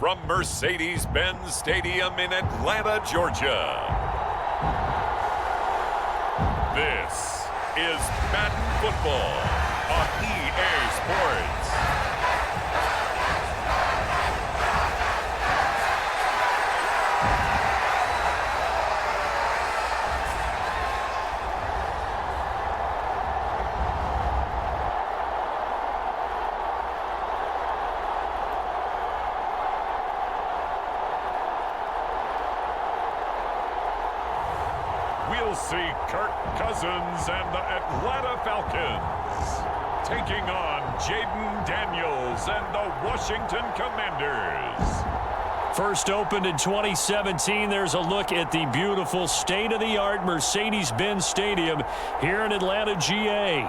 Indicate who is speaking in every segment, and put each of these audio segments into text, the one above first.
Speaker 1: from Mercedes-Benz Stadium in Atlanta, Georgia. This is Madden Football on EA Sports. We'll see Kirk Cousins and the Atlanta Falcons taking on Jaden Daniels and the Washington Commanders.
Speaker 2: First opened in 2017, there's a look at the beautiful state-of-the-art Mercedes-Benz Stadium here in Atlanta, GA.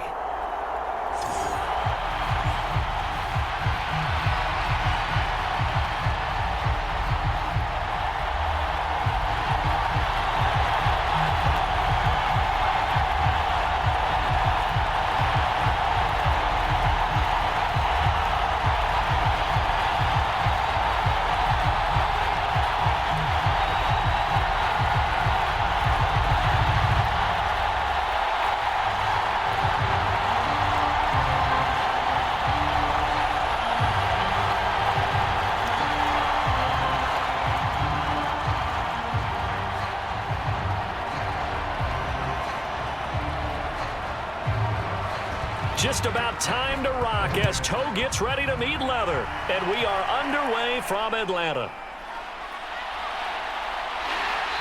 Speaker 2: Just about time to rock as toe gets ready to meet leather. And we are underway from Atlanta.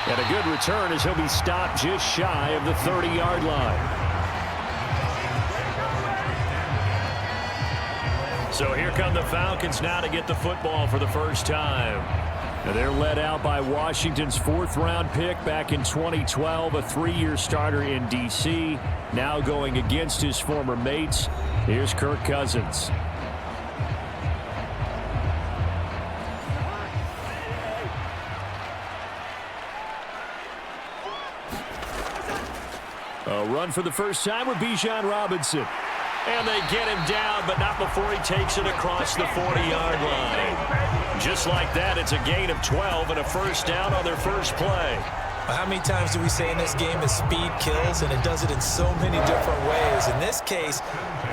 Speaker 2: And a good return as he'll be stopped just shy of the 30-yard line. So here come the Falcons now to get the football for the first time. And they're led out by Washington's fourth-round pick back in 2012, a three-year starter in D.C., now going against his former mates. Here's Kirk Cousins. A run for the first time with Bijan Robinson. And they get him down, but not before he takes it across the 40-yard line. Just like that, it's a gain of 12 and a first down on their first play.
Speaker 3: How many times do we say in this game that speed kills, and it does it in so many different ways? In this case,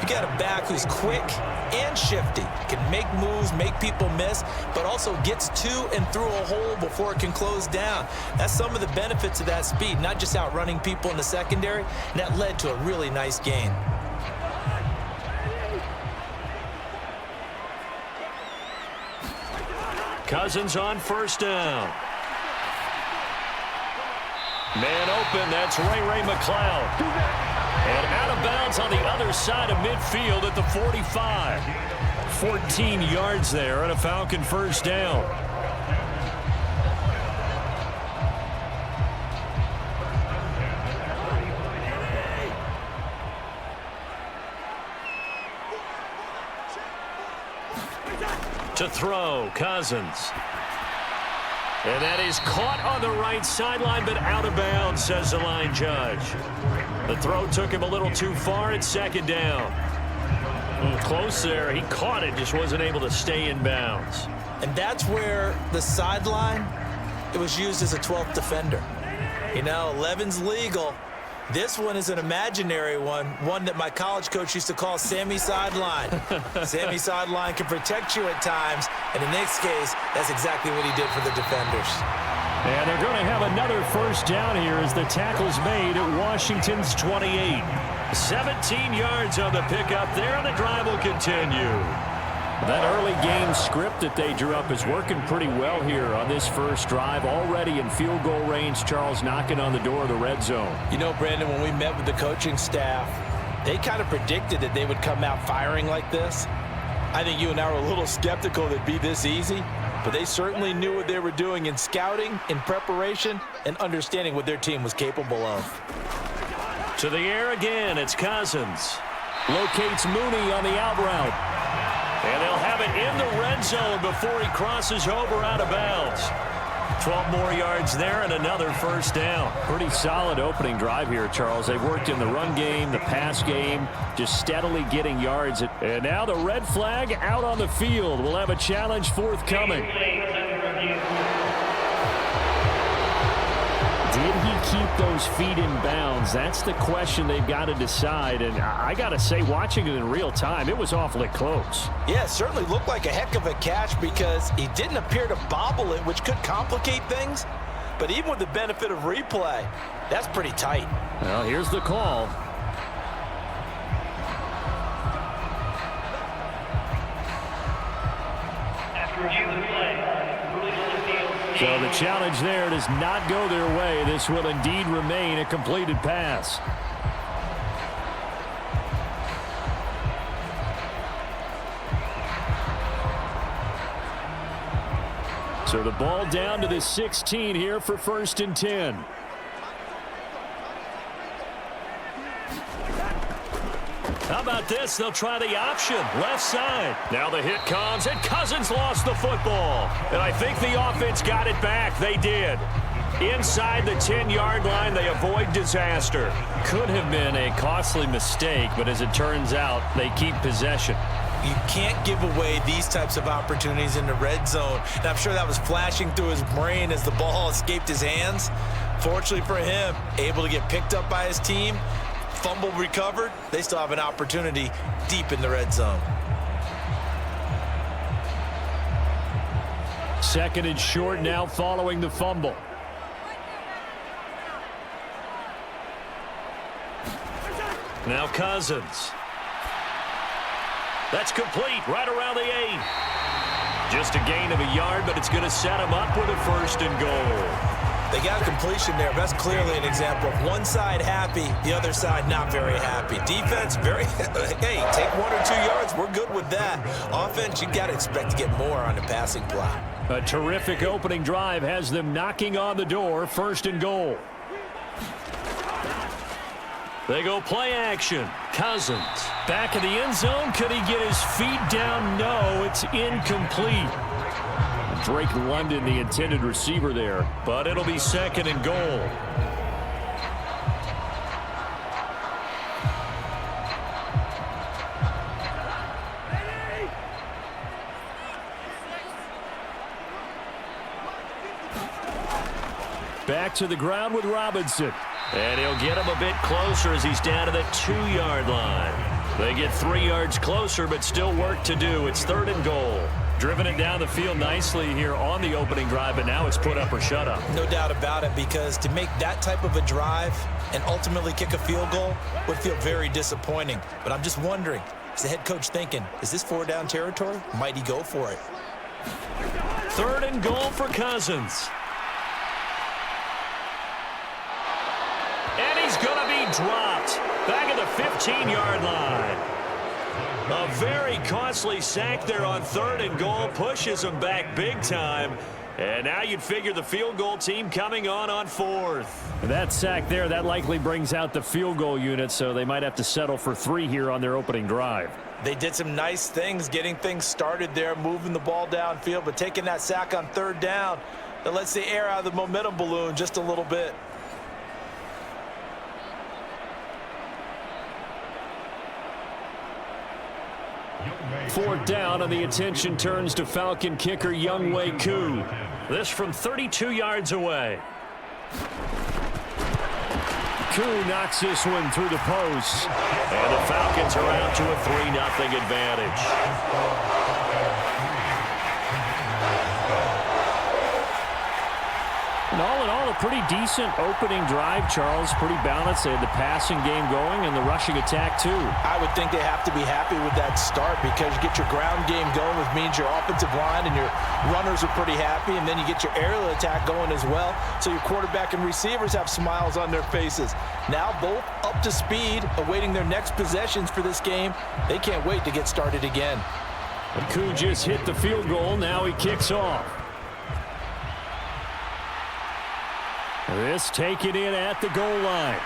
Speaker 3: you got a back who's quick and shifty, can make moves, make people miss, but also gets to and through a hole before it can close down. That's some of the benefits of that speed, not just outrunning people in the secondary, and that led to a really nice gain.
Speaker 2: Cousins on first down. Man open, that's Ray McLeod. And out of bounds on the other side of midfield at the 45. 14 yards there and a Falcon first down. To throw, Cousins. And that is caught on the right sideline, but out of bounds, says the line judge. The throw took him a little too far at second down. Close there. He caught it, just wasn't able to stay in bounds.
Speaker 3: And that's where the sideline, it was used as a 12th defender. You know, 11's legal. This one is an imaginary one that my college coach used to call Sammy Sideline. Sammy Sideline can protect you at times, and in this case, that's exactly what he did for the defenders.
Speaker 2: And they're going to have another first down here as the tackle's made at Washington's 28. 17 yards on the pickup there, and the drive will continue. That early game script that they drew up is working pretty well here on this first drive. Already in field goal range, Charles knocking on the door of the red zone.
Speaker 3: You know, Brandon, when we met with the coaching staff, they kind of predicted that they would come out firing like this. I think you and I were a little skeptical that it'd be this easy, but they certainly knew what they were doing in scouting, in preparation, and understanding what their team was capable of.
Speaker 2: To the air again, it's Cousins. Locates Mooney on the out route. And they'll have it in the red zone before he crosses over out of bounds. 12 more yards there and another first down. Pretty solid opening drive here, Charles. They've worked in the run game, the pass game, just steadily getting yards. And now the red flag out on the field. We'll have a challenge forthcoming. Did he keep those feet in bounds? That's the question they've got to decide. And I got to say, watching it in real time, it was awfully close.
Speaker 3: Yeah, it certainly looked like a heck of a catch because he didn't appear to bobble it, which could complicate things. But even with the benefit of replay, that's pretty tight.
Speaker 2: Well, here's the call. So the challenge there does not go their way. This will indeed remain a completed pass. So the ball down to the 16 here for 1st and 10. How about this? They'll try the option. Left side. Now the hit comes, and Cousins lost the football. And I think the offense got it back. They did. Inside the 10-yard line, they avoid disaster. Could have been a costly mistake, but as it turns out, they keep possession.
Speaker 3: You can't give away these types of opportunities in the red zone. And I'm sure that was flashing through his brain as the ball escaped his hands. Fortunately for him, able to get picked up by his team. Fumble recovered. They still have an opportunity deep in the red zone.
Speaker 2: 2nd and short now following the fumble. Now Cousins. That's complete right around the 8. Just a gain of a yard, but it's going to set him up with a 1st and goal.
Speaker 3: They got a completion there. That's clearly an example of one side happy, the other side not very happy. Defense, very, hey, take 1 or 2 yards. We're good with that. Offense, you got to expect to get more on the passing plot.
Speaker 2: A terrific opening drive has them knocking on the door. 1st and goal. They go play action. Cousins back in the end zone. Could he get his feet down? No, it's incomplete. Drake London, the intended receiver there, but it'll be 2nd and goal. Back to the ground with Robinson. And he'll get him a bit closer as he's down to the 2-yard line. They get 3 yards closer, but still work to do. It's 3rd and goal. Driven it down the field nicely here on the opening drive, but now it's put up or shut up.
Speaker 3: No doubt about it, because to make that type of a drive and ultimately kick a field goal would feel very disappointing. But I'm just wondering, is the head coach thinking, is this 4-down territory? Might he go for it?
Speaker 2: 3rd and goal for Cousins. And he's going to be dropped back at the 15-yard line. A very costly sack there on 3rd and goal pushes him back big time. And now you'd figure the field goal team coming on 4th. That sack there, that likely brings out the field goal unit, so they might have to settle for 3 here on their opening drive.
Speaker 3: They did some nice things getting things started there, moving the ball downfield, but taking that sack on 3rd down, that lets the air out of the momentum balloon just a little bit.
Speaker 2: Fourth down, and the attention turns to Falcon kicker Younghoe Koo. This from 32 yards away. Koo knocks this one through the post. And the Falcons are out to a 3-0 advantage. And all in all, a pretty decent opening drive, Charles. Pretty balanced. They had the passing game going and the rushing attack, too.
Speaker 3: I would think they have to be happy with that start, because you get your ground game going, which means your offensive line and your runners are pretty happy, and then you get your aerial attack going as well, so your quarterback and receivers have smiles on their faces. Now both up to speed, awaiting their next possessions for this game. They can't wait to get started again.
Speaker 2: Koo just hit the field goal. Now he kicks off. This taken in at the goal line.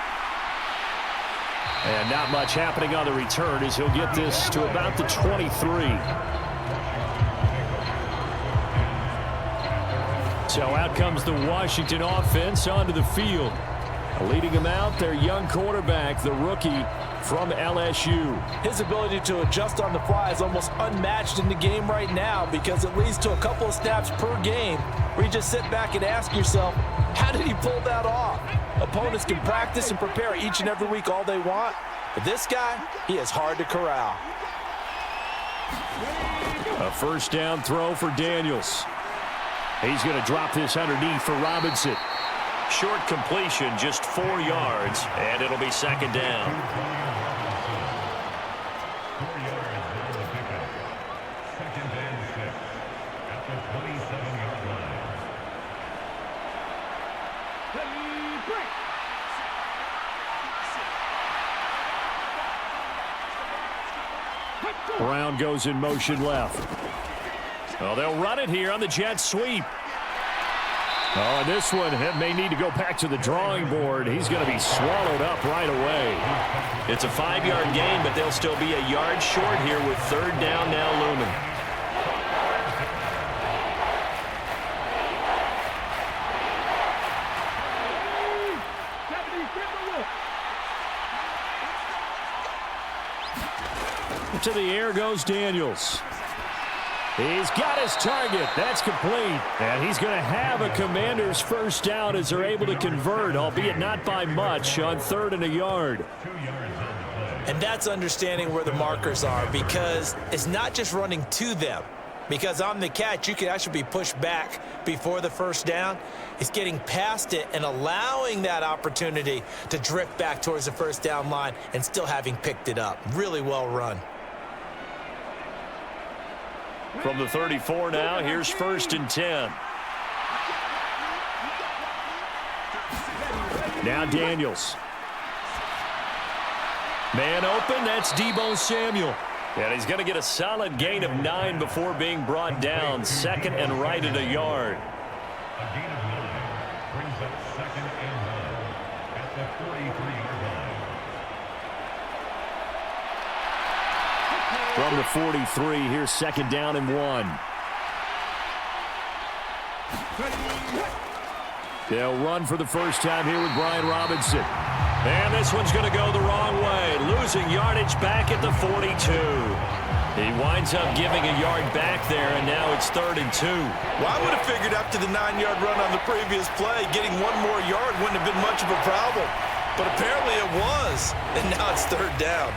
Speaker 2: And not much happening on the return as he'll get this to about the 23. So out comes the Washington offense onto the field. Leading them out, their young quarterback, the rookie from LSU.
Speaker 3: His ability to adjust on the fly is almost unmatched in the game right now because it leads to a couple of snaps per game where you just sit back and ask yourself, how did he pull that off? Opponents can practice and prepare each and every week all they want, but this guy, he is hard to corral.
Speaker 2: A first down throw for Daniels. He's going to drop this underneath for Robinson. Short completion, just 4 yards, and it'll be second down. Brown goes in motion left. Oh, they'll run it here on the jet sweep. Oh, and this one may need to go back to the drawing board. He's going to be swallowed up right away. It's a 5-yard gain, but they'll still be a yard short here with third down now looming. To the air goes Daniels. He's got his target. That's complete. And he's going to have a Commander's first down as they're able to convert, albeit not by much, on 3rd and a yard.
Speaker 3: And that's understanding where the markers are because it's not just running to them. Because on the catch, you can actually be pushed back before the first down. It's getting past it and allowing that opportunity to drift back towards the first down line and still having picked it up. Really well run.
Speaker 2: From the 34 now, here's 1st and 10. Now Daniels. Man open, that's Deebo Samuel. And he's going to get a solid gain of 9 before being brought down. 2nd and right at a yard.
Speaker 4: A gain of 9 brings up 2nd and 9 at the 43-yard line.
Speaker 2: From the 43, here's 2nd down and 1. They'll run for the first time here with Brian Robinson. And this one's going to go the wrong way. Losing yardage back at the 42. He winds up giving a yard back there, and now it's 3rd and 2.
Speaker 3: Well, I would have figured after the 9-yard run on the previous play, getting 1 more yard wouldn't have been much of a problem. But apparently it was, and now it's 3rd down.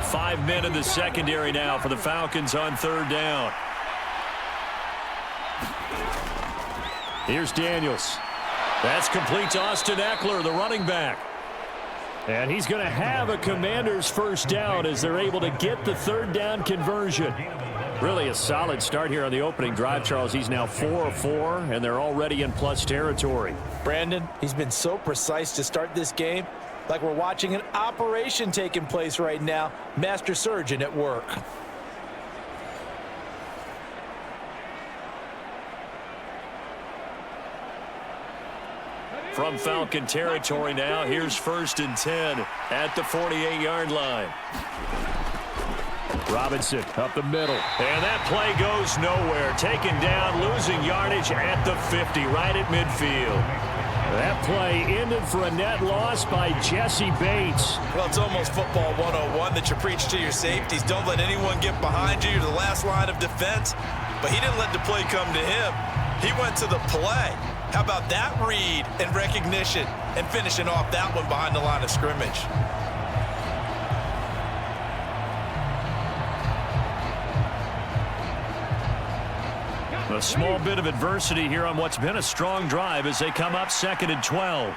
Speaker 2: Five men in the secondary now for the Falcons on 3rd down. Here's Daniels. That's complete to Austin Eckler, the running back. And he's going to have a Commander's first down as they're able to get the 3rd down conversion. Really a solid start here on the opening drive, Charles. He's now 4 of 4, and they're already in plus territory.
Speaker 3: Brandon, he's been so precise to start this game. Like we're watching an operation taking place right now. Master surgeon at work.
Speaker 2: From Falcon territory now, here's 1st and 10 at the 48-yard line. Robinson up the middle. And that play goes nowhere. Taken down, losing yardage at the 50, right at midfield. That play ended for a net loss by Jesse Bates.
Speaker 3: Well, it's almost football 101 that you preach to your safeties. Don't let anyone get behind you. You're the last line of defense. But he didn't let the play come to him. He went to the play. How about that read and recognition and finishing off that one behind the line of scrimmage?
Speaker 2: A small bit of adversity here on what's been a strong drive as they come up 2nd and 12.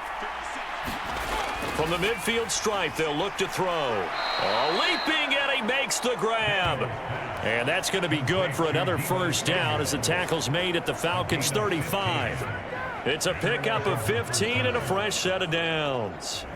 Speaker 2: From the midfield stripe, they'll look to throw. Leaping, and he makes the grab. And that's going to be good for another first down as the tackle's made at the Falcons' 35. It's a pickup of 15 and a fresh set of downs.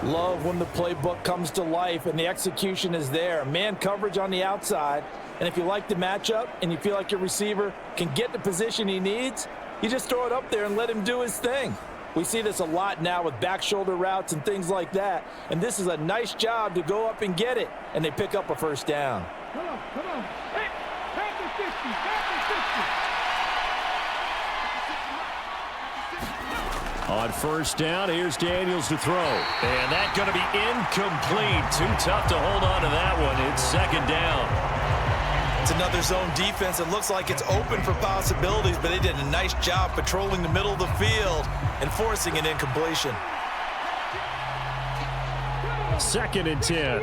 Speaker 3: Love when the playbook comes to life and the execution is there. Man coverage on the outside. And if you like the matchup and you feel like your receiver can get the position he needs, you just throw it up there and let him do his thing. We see this a lot now with back shoulder routes and things like that. And this is a nice job to go up and get it. And they pick up a first down.
Speaker 5: Come on. Hey, pass the 50, pass the 50.
Speaker 2: On first down, here's Daniels to throw. And that's going to be incomplete. Too tough to hold on to that one. It's second down.
Speaker 3: It's another zone defense. It looks like it's open for possibilities, but they did a nice job patrolling the middle of the field and forcing an incompletion.
Speaker 2: 2nd and 10.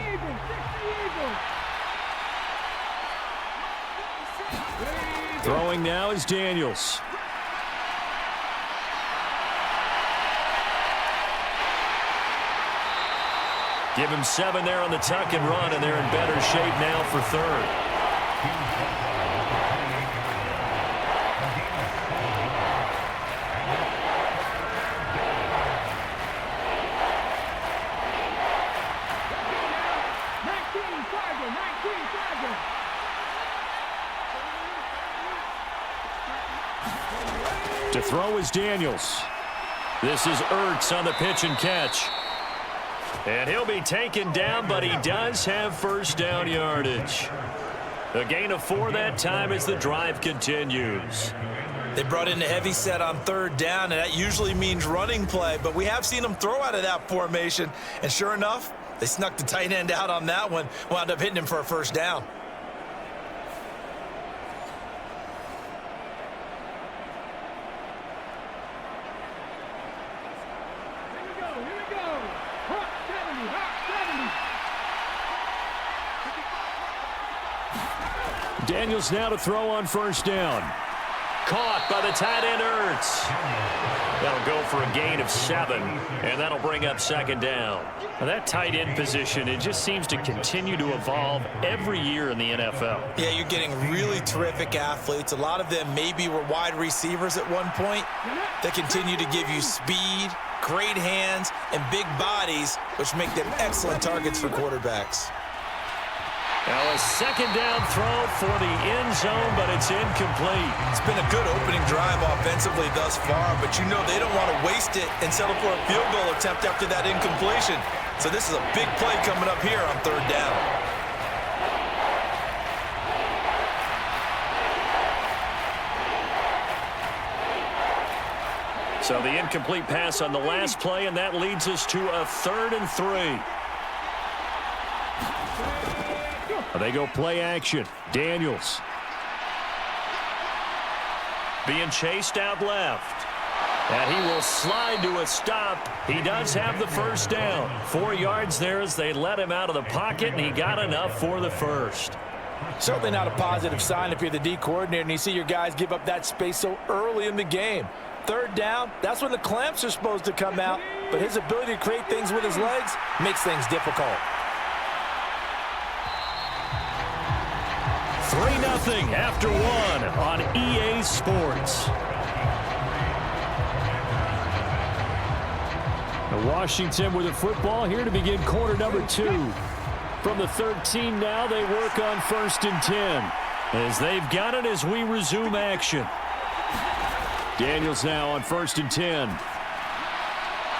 Speaker 2: Throwing now is Daniels. Give him 7 there on the tuck and run, and they're in better shape now for 3rd. To throw is Daniels. This is Ertz on the pitch and catch. And he'll be taken down, but he does have first down yardage. A gain of 4 that time as the drive continues.
Speaker 3: They brought in a heavy set on 3rd down, and that usually means running play, but we have seen them throw out of that formation. And sure enough, they snuck the tight end out on that one, wound up hitting him for a first down.
Speaker 2: Daniels now to throw on first down. Caught by the tight end Ertz. That'll go for a gain of 7, and that'll bring up second down.
Speaker 6: Now that tight end position, it just seems to continue to evolve every year in the NFL.
Speaker 3: Yeah, you're getting really terrific athletes. A lot of them maybe were wide receivers at one point. They continue to give you speed, great hands, and big bodies, which make them excellent targets for quarterbacks.
Speaker 2: Now a second down throw for the end zone, but it's incomplete.
Speaker 3: It's been a good opening drive offensively thus far, but you know they don't want to waste it and settle for a field goal attempt after that incompletion. So this is a big play coming up here on 3rd down.
Speaker 2: So the incomplete pass on the last play, and that leads us to a 3rd and 3. They go play action. Daniels. Being chased out left. And he will slide to a stop. He does have the first down. 4 yards there as they let him out of the pocket, and he got enough for the first.
Speaker 3: Certainly not a positive sign if you're the D coordinator and you see your guys give up that space so early in the game. 3rd down, that's when the clamps are supposed to come out, but his ability to create things with his legs makes things difficult.
Speaker 2: 3-0 after 1 on EA Sports. Washington with the football here to begin quarter number 2. From the 13 now, they work on 1st and 10. As they've got it as we resume action. Daniels now on 1st and 10.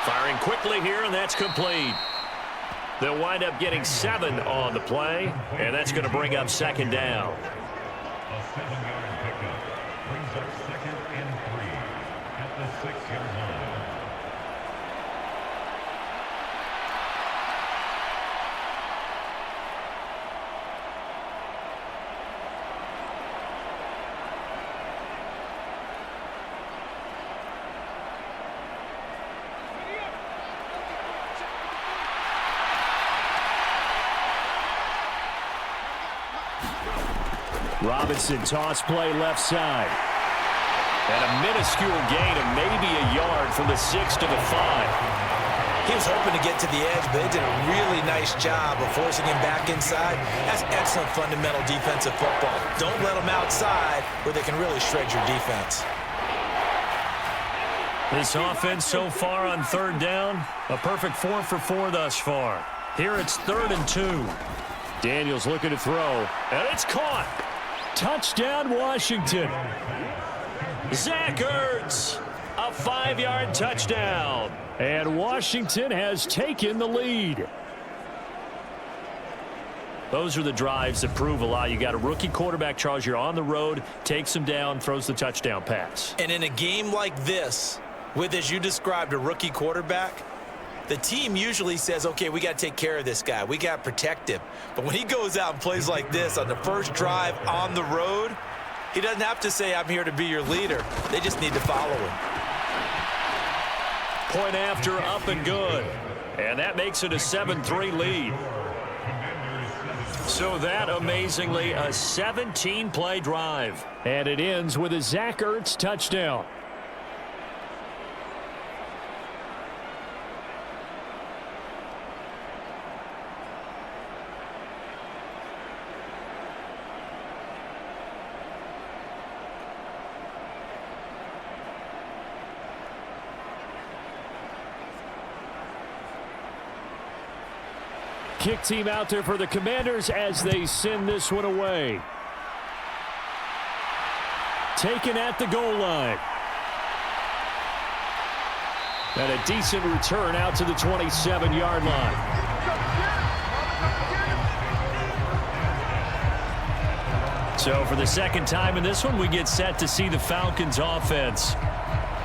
Speaker 2: Firing quickly here, and that's complete. They'll wind up getting 7 on the play, and that's going to bring up second down.
Speaker 4: A 7-yard pickup brings up 2nd and 3 at the 6-yard line.
Speaker 2: Robinson toss play left side. And a minuscule gain of maybe a yard from the 6 to the 5.
Speaker 3: He was hoping to get to the edge, but they did a really nice job of forcing him back inside. That's excellent fundamental defensive football. Don't let them outside where they can really shred your defense.
Speaker 2: This offense so far on third down, a perfect 4 for 4 thus far. Here it's 3rd and 2. Daniels looking to throw, and it's caught. Touchdown, Washington. Zach Ertz, a 5-yard touchdown. And Washington has taken the lead. Those are the drives that prove a lot. You got a rookie quarterback, Charles. You're on the road, takes him down, throws the touchdown pass.
Speaker 3: And in a game like this, with, as you described, a rookie quarterback, the team usually says, okay, we got to take care of this guy. We got to protect him. But when he goes out and plays like this on the first drive on the road, he doesn't have to say, I'm here to be your leader. They just need to follow him.
Speaker 2: Point after, up and good. And that makes it a 7-3 lead. So that, amazingly, a 17-play drive.
Speaker 5: And it ends with a Zach Ertz touchdown. Kick team out there for the Commanders as they send this one away. Taken at the goal line. And a decent return out to the 27-yard line. So for the second time in this one, we get set to see the Falcons offense.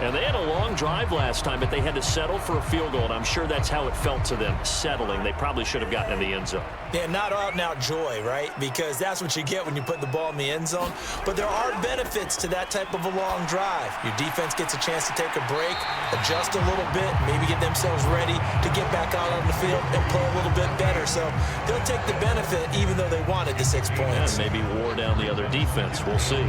Speaker 5: And they had a long drive last time, but they had to settle for a field goal, and I'm sure that's how it felt to them, settling. They probably should have gotten in the end zone.
Speaker 3: Yeah, not out-and-out joy, right? Because that's what you get when you put the ball in the end zone. But there are benefits to that type of a long drive. Your defense gets a chance to take a break, adjust a little bit, maybe get themselves ready to get back out on the field and play a little bit better. So they'll take the benefit even though they wanted the 6 points.
Speaker 2: And maybe wore down the other defense. We'll see.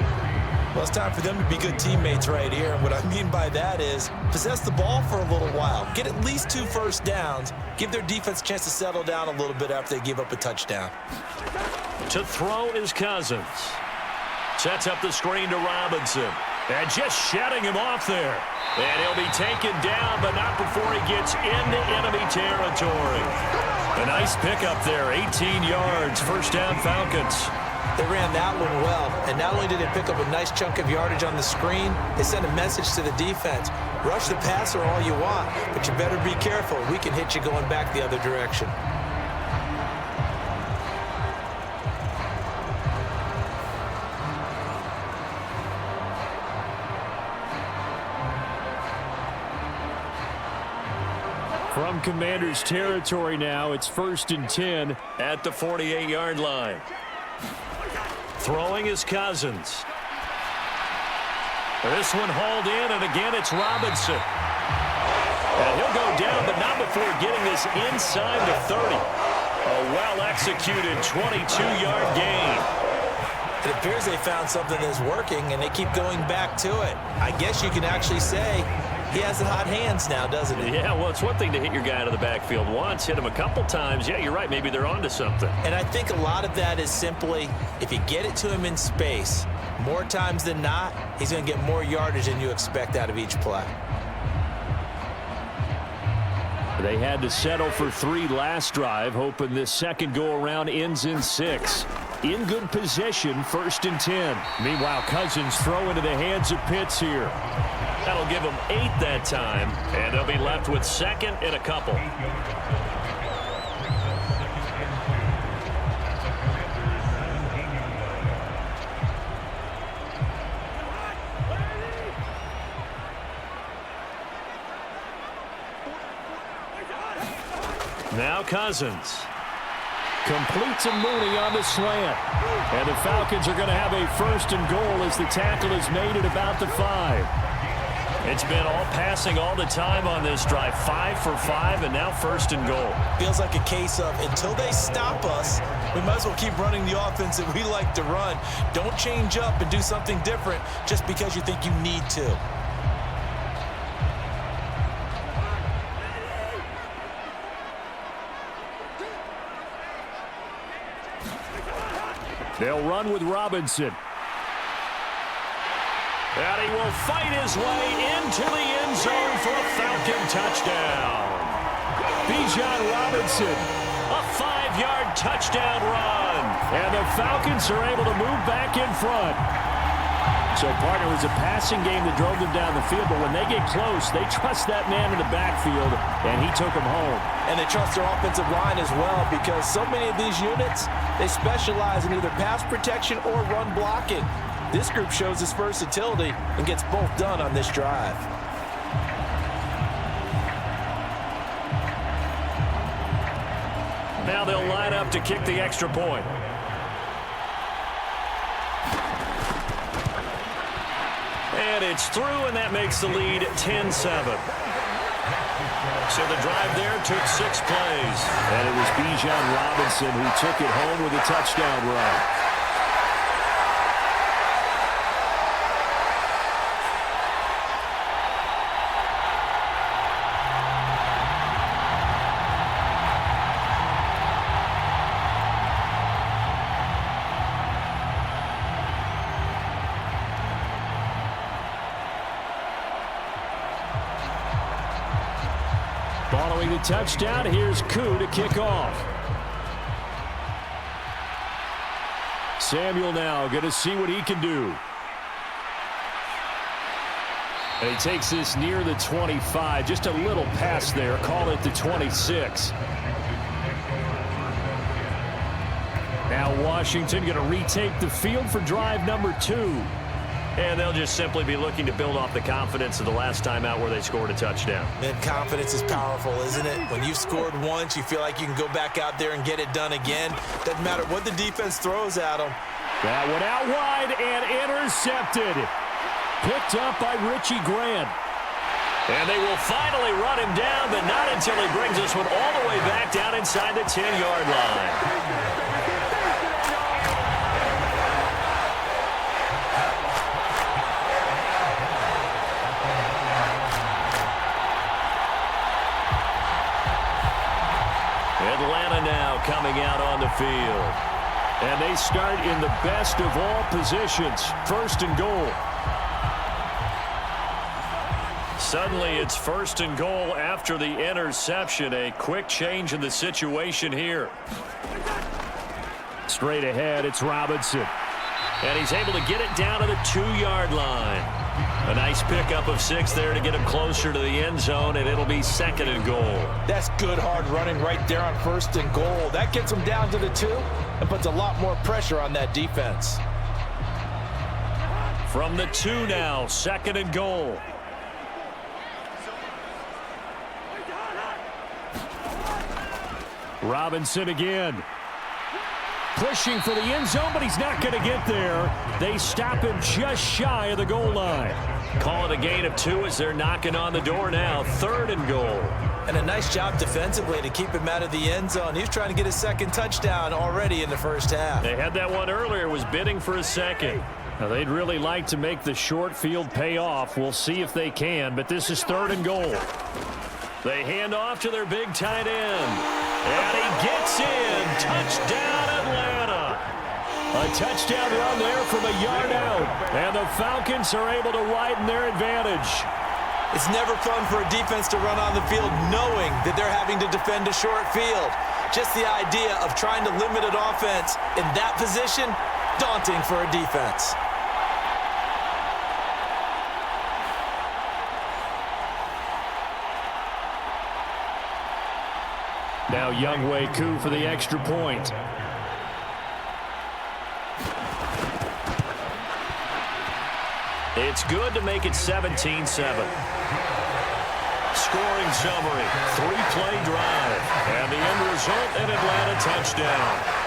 Speaker 3: Well, it's time for them to be good teammates right here. And what I mean by that is possess the ball for a little while. Get at least 2 first downs. Give their defense a chance to settle down a little bit after they give up a touchdown.
Speaker 2: To throw is Cousins. Sets up the screen to Robinson. And just shutting him off there. And he'll be taken down, but not before he gets into enemy territory. A nice pickup there, 18 yards. First down, Falcons.
Speaker 3: They ran that one well, and not only did they pick up a nice chunk of yardage on the screen, they sent a message to the defense. Rush the passer all you want, but you better be careful. We can hit you going back the other direction.
Speaker 5: From Commanders territory now, it's 1st and 10
Speaker 2: at the 48-yard line. Throwing is Cousins. This one hauled in, and again it's Robinson. And he'll go down, but not before getting this inside the 30. A well-executed 22-yard gain.
Speaker 3: It appears they found something that's working, and they keep going back to it. I guess you can actually say he has the hot hands now, doesn't he?
Speaker 2: Yeah, well, it's one thing to hit your guy out of the backfield once, hit him a couple times. Yeah, you're right. Maybe they're onto something.
Speaker 3: And I think a lot of that is simply if you get it to him in space, more times than not, he's going to get more yardage than you expect out of each play.
Speaker 5: They had to settle for 3 last drive, hoping this second go-around ends in 6. In good position, 1st and 10. Meanwhile, Cousins throw into the hands of Pitts here.
Speaker 2: That'll give them 8 that time, and they'll be left with 2nd and a couple. Now Cousins.
Speaker 5: Completes a Mooney on the slant. And the Falcons are going to have a 1st and goal as the tackle is made at about the 5.
Speaker 2: It's been all passing all the time on this drive. 5 for 5, and now 1st and goal.
Speaker 3: Feels like a case of until they stop us, we might as well keep running the offense that we like to run. Don't change up and do something different just because you think you need to.
Speaker 5: They'll run with Robinson.
Speaker 2: And he will fight his way into the end zone for a Falcon touchdown. Bijan Robinson, a 5-yard touchdown run. And the Falcons are able to move back in front. So, partner, it was a passing game that drove them down the field, but when they get close, they trust that man in the backfield, and he took them home.
Speaker 3: And they trust their offensive line as well, because so many of these units, they specialize in either pass protection or run blocking. This group shows its versatility and gets both done on this drive.
Speaker 2: Now they'll line up to kick the extra point. And it's through, and that makes the lead 10-7. So the drive there took 6 plays. And it was Bijan Robinson who took it home with a touchdown run. Following the touchdown, here's Koo to kick off. Samuel now going to see what he can do. And he takes this near the 25, just a little pass there, call it the 26. Now Washington going to retake the field for drive number 2. And they'll just simply be looking to build off the confidence of the last time out where they scored a touchdown.
Speaker 3: And confidence is powerful, isn't it? When you've scored once, you feel like you can go back out there and get it done again. Doesn't matter what the defense throws at them.
Speaker 2: That one out wide and intercepted. Picked up by Richie Grant. And they will finally run him down, but not until he brings this one all the way back down inside the 10-yard line. Atlanta now coming out on the field. And they start in the best of all positions, 1st and goal. Suddenly it's 1st and goal after the interception. A quick change in the situation here. Straight ahead, it's Robinson. And he's able to get it down to the 2-yard line. A nice pickup of 6 there to get him closer to the end zone, and it'll be 2nd and goal.
Speaker 3: That's good hard running right there on 1st and goal. That gets him down to the 2 and puts a lot more pressure on that defense.
Speaker 2: From the 2 now, 2nd and goal. Robinson again. Pushing for the end zone, but he's not going to get there. They stop him just shy of the goal line. Call it a gain of 2 as they're knocking on the door now. 3rd and goal.
Speaker 3: And a nice job defensively to keep him out of the end zone. He was trying to get his 2nd touchdown already in the 1st half.
Speaker 2: They had that one earlier, was bidding for a 2nd. Now, they'd really like to make the short field pay off. We'll see if they can, but this is 3rd and goal. They hand off to their big tight end. And he gets in. Touchdown, Atlanta. A touchdown run there from a yard out. And the Falcons are able to widen their advantage.
Speaker 3: It's never fun for a defense to run on the field knowing that they're having to defend a short field. Just the idea of trying to limit an offense in that position, daunting for a defense.
Speaker 2: Now Younghoe Koo for the extra point. It's good to make it 17-7. Scoring summary, 3-play drive. And the end result, an Atlanta touchdown.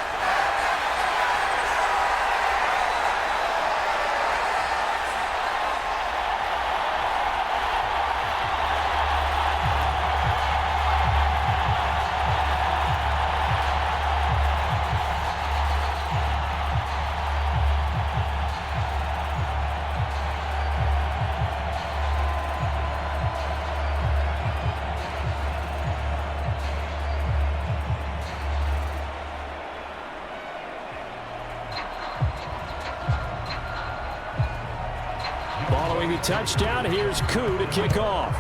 Speaker 2: Throwing the touchdown, here's Koo to kick off.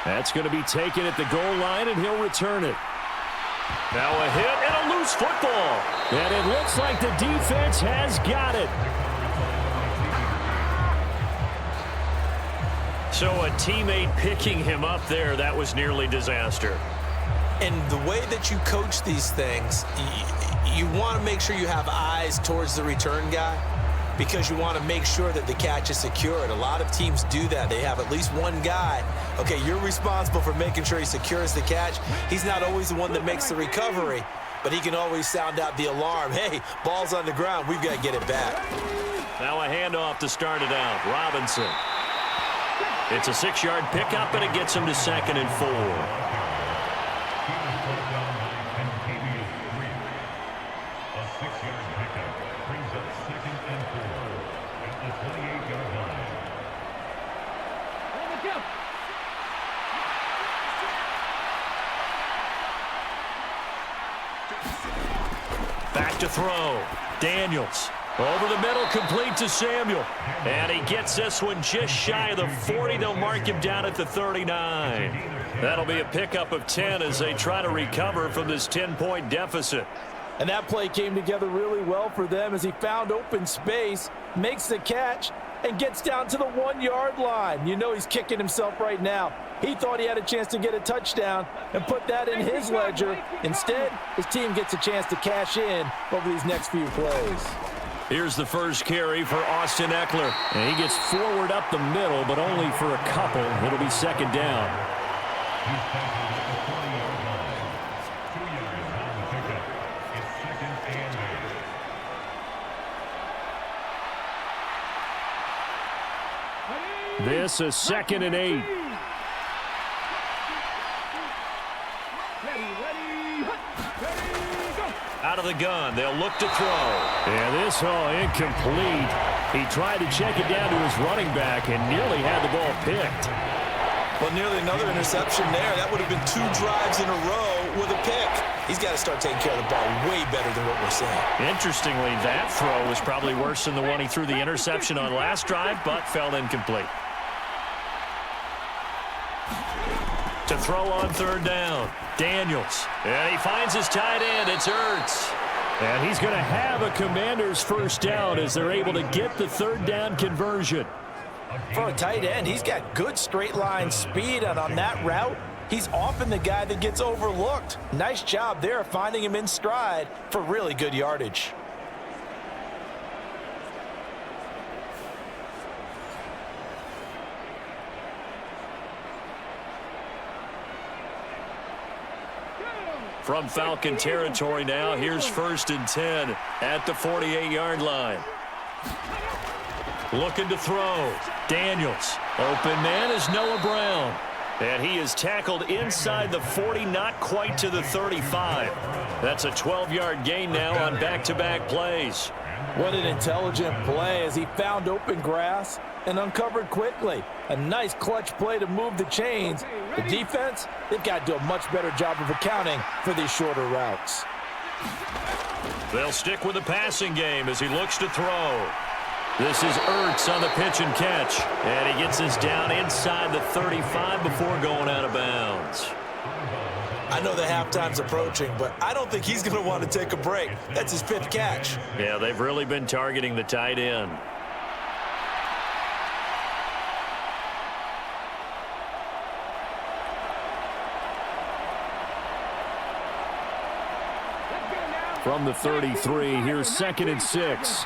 Speaker 2: That's going to be taken at the goal line, and he'll return it. Now a hit and a loose football. And it looks like the defense has got it.
Speaker 5: So a teammate picking him up there, that was nearly disaster.
Speaker 3: And the way that you coach these things, you want to make sure you have eyes towards the return guy because you want to make sure that the catch is secured. A lot of teams do that. They have at least one guy. Okay, you're responsible for making sure he secures the catch. He's not always the one that makes the recovery, but he can always sound out the alarm. Hey, ball's on the ground. We've got to get it back.
Speaker 5: Now a handoff to start it out. Robinson. It's a 6-yard pickup, and it gets him to 2nd and 4. Back to throw. Daniels. Over the middle, complete to Samuel. And he gets this one just shy of the 40. They'll mark him down at the 39. That'll be a pickup of 10 as they try to recover from this 10-point deficit.
Speaker 7: And that play came together really well for them as he found open space, makes the catch, and gets down to the 1-yard line. You know he's kicking himself right now. He thought he had a chance to get a touchdown and put that in his ledger. Instead, his team gets a chance to cash in over these next few plays.
Speaker 2: Here's the first carry for Austin Eckler. And he gets forward up the middle, but only for a couple. It'll be 2nd down. This is 2nd and 8.
Speaker 5: Out of the gun, they'll look to throw.
Speaker 2: And this incomplete. He tried to check it down to his running back and nearly had the ball picked.
Speaker 3: Well, nearly another interception there. That would have been 2 drives in a row with a pick. He's got to start taking care of the ball way better than what we're seeing.
Speaker 5: Interestingly, that throw was probably worse than the one he threw the interception on last drive, but fell incomplete. To throw on 3rd down, Daniels. And he finds his tight end. It's Ertz.
Speaker 2: And he's going to have a Commander's first down as they're able to get the 3rd down conversion.
Speaker 7: For a tight end, he's got good straight line speed, and on that route, he's often the guy that gets overlooked. Nice job there finding him in stride for really good yardage.
Speaker 5: From Falcon territory now, here's 1st and 10 at the 48-yard line. Looking to throw. Daniels. Open man is Noah Brown. And he is tackled inside the 40, not quite to the 35. That's a 12-yard gain now on back-to-back plays.
Speaker 7: What an intelligent play as he found open grass and uncovered quickly. A nice clutch play to move the chains. The defense, they've got to do a much better job of accounting for these shorter routes.
Speaker 5: They'll stick with the passing game as he looks to throw. This is Ertz on the pitch and catch. And he gets this down inside the 35 before going out of bounds.
Speaker 3: I know the halftime's approaching, but I don't think he's going to want to take a break. That's his 5th catch.
Speaker 5: Yeah, they've really been targeting the tight end.
Speaker 2: From the 33, here's 2nd and 6.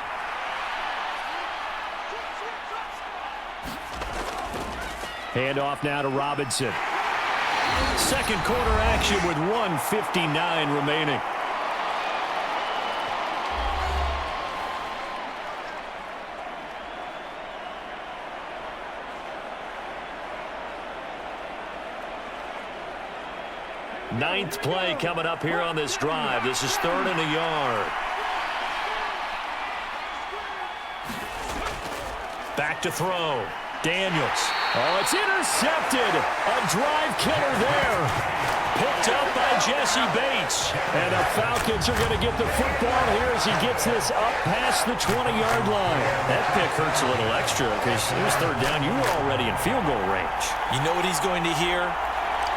Speaker 2: Handoff now to Robinson. 2nd quarter action with 1:59 remaining.
Speaker 5: Ninth play coming up here on this drive. This is 3rd and a yard. Back to throw.
Speaker 2: Daniels. Oh, it's intercepted. A drive killer there. Picked up by Jesse Bates. And the Falcons are going to get the football here as he gets this up past the 20-yard line.
Speaker 5: That pick hurts a little extra because it was third down. You were already in field goal range.
Speaker 3: You know what he's going to hear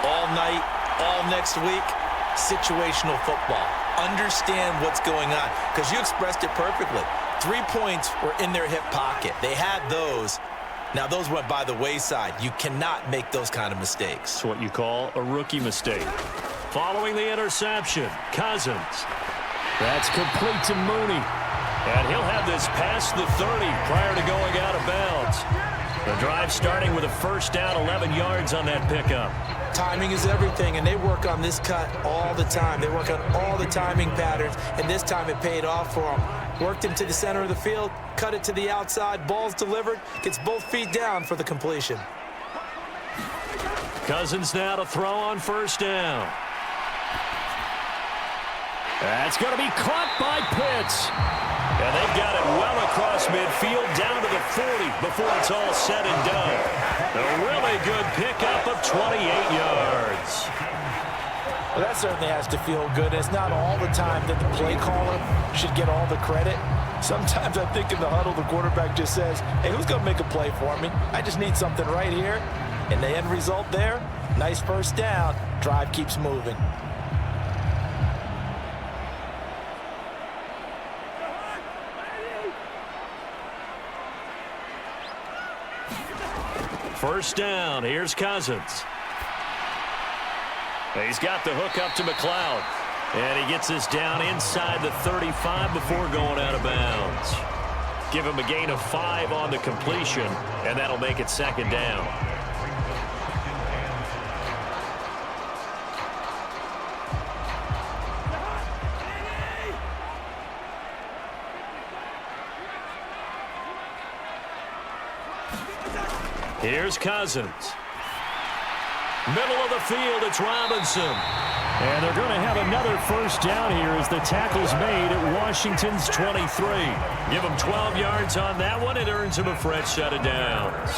Speaker 3: all night, all next week? Situational football. Understand what's going on, because you expressed it perfectly. 3 points were in their hip pocket. They had those. Now, those went by the wayside. You cannot make those kind of mistakes.
Speaker 5: It's what you call a rookie mistake.
Speaker 2: Following the interception, Cousins. That's complete to Mooney. And he'll have this past the 30 prior to going out of bounds. The drive starting with a first down, 11 yards on that pickup.
Speaker 3: Timing is everything, and they work on this cut all the time. They work on all the timing patterns, and this time it paid off for them. Worked him to the center of the field, cut it to the outside, ball's delivered, gets both feet down for the completion.
Speaker 2: Cousins now to throw on first down. That's going to be caught by Pitts. And they've got it well across midfield down to the 40 before it's all said and done. A really good pickup of 28 yards.
Speaker 7: Well, that certainly has to feel good. It's not all the time that the play caller should get all the credit. Sometimes I think in the huddle, the quarterback just says, hey, who's going to make a play for me? I just need something right here. And the end result there, nice first down. Drive keeps moving.
Speaker 2: First down, here's Cousins. He's got the hook up to McLeod. And he gets this down inside the 35 before going out of bounds. Give him a gain of 5 on the completion, and that'll make it second down. Here's Cousins. Middle of the field, it's Robinson.
Speaker 6: And they're going to have another first down here as the tackle's made at Washington's 23.
Speaker 2: Give him 12 yards on that one. It earns him a fresh set of downs.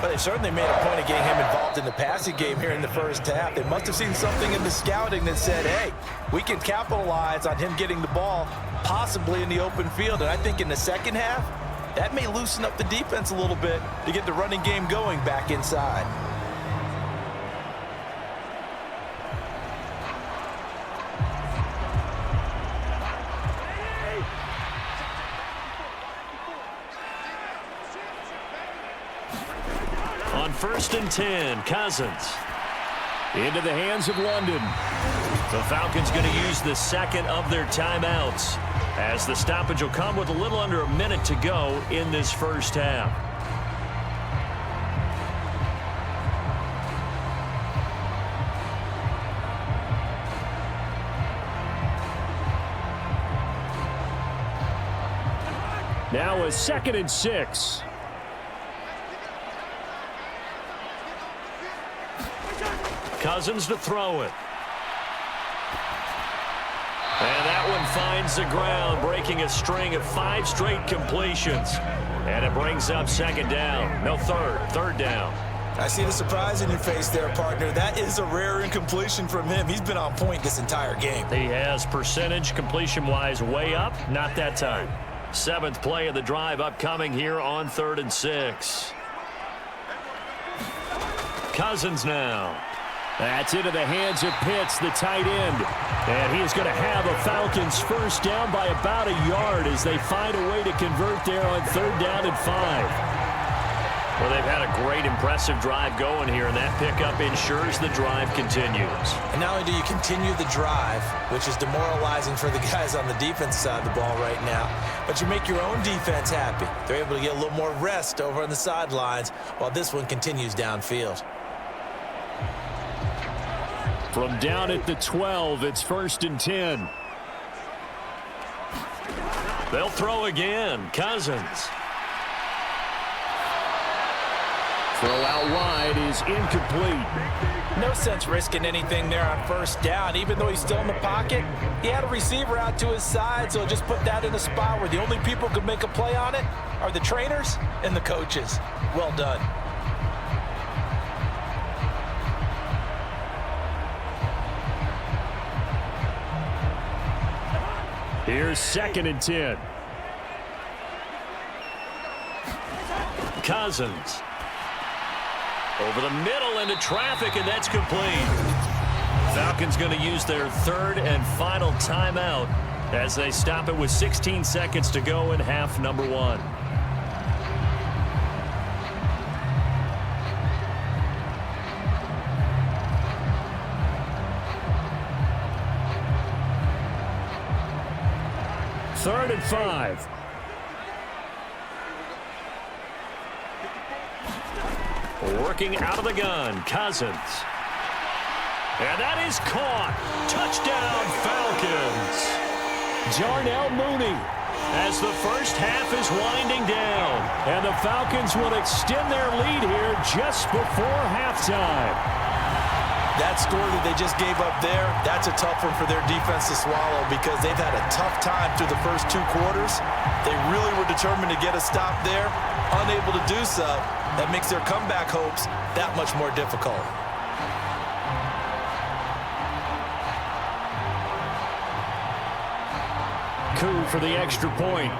Speaker 7: But they certainly made a point of getting him involved in the passing game here in the first half. They must have seen something in the scouting that said, hey, we can capitalize on him getting the ball, possibly in the open field. And I think in the second half, that may loosen up the defense a little bit to get the running game going back inside.
Speaker 2: On first and 10, Cousins. Into the hands of London. The Falcons going to use the second of their timeouts, as the stoppage will come with a little under a minute to go in this first half.
Speaker 6: Now a 2nd and 6.
Speaker 2: Cousins to throw it. And that one finds the ground, breaking a string of 5 straight completions. And it brings up second down. No, third down.
Speaker 3: I see the surprise in your face there, partner. That is a rare incompletion from him. He's been on point this entire game.
Speaker 2: He has percentage completion-wise way up. Not that time. 7th play of the drive upcoming here on 3rd and 6. Cousins now.
Speaker 6: That's into the hands of Pitts, the tight end. And he is going to have a Falcons first down by about a yard as they find a way to convert there on 3rd down and 5.
Speaker 2: Well, they've had a great, impressive drive going here, and that pickup ensures the drive continues.
Speaker 3: And not only do you continue the drive, which is demoralizing for the guys on the defense side of the ball right now, but you make your own defense happy. They're able to get a little more rest over on the sidelines while this one continues downfield.
Speaker 6: From down at the 12, it's 1st and 10.
Speaker 2: They'll throw again. Cousins.
Speaker 6: Throw out wide is incomplete.
Speaker 7: No sense risking anything there on first down. Even though he's still in the pocket, he had a receiver out to his side, so just put that in a spot where the only people who could make a play on it are the trainers and the coaches. Well done.
Speaker 6: Here's 2nd and 10.
Speaker 2: Cousins. Over the middle into traffic, and that's complete. Falcons going to use their 3rd and final timeout as they stop it with 16 seconds to go in half number 1.
Speaker 6: Third and 5.
Speaker 2: Working out of the gun, Cousins. And that is caught. Touchdown, Falcons.
Speaker 6: Darnell Mooney.
Speaker 2: As the first half is winding down.
Speaker 6: And the Falcons will extend their lead here just before halftime.
Speaker 7: That score that they just gave up there, that's a tough one for their defense to swallow because they've had a tough time through the first 2 quarters. They really were determined to get a stop there, unable to do so. That makes their comeback hopes that much more difficult.
Speaker 6: Coup for the extra point.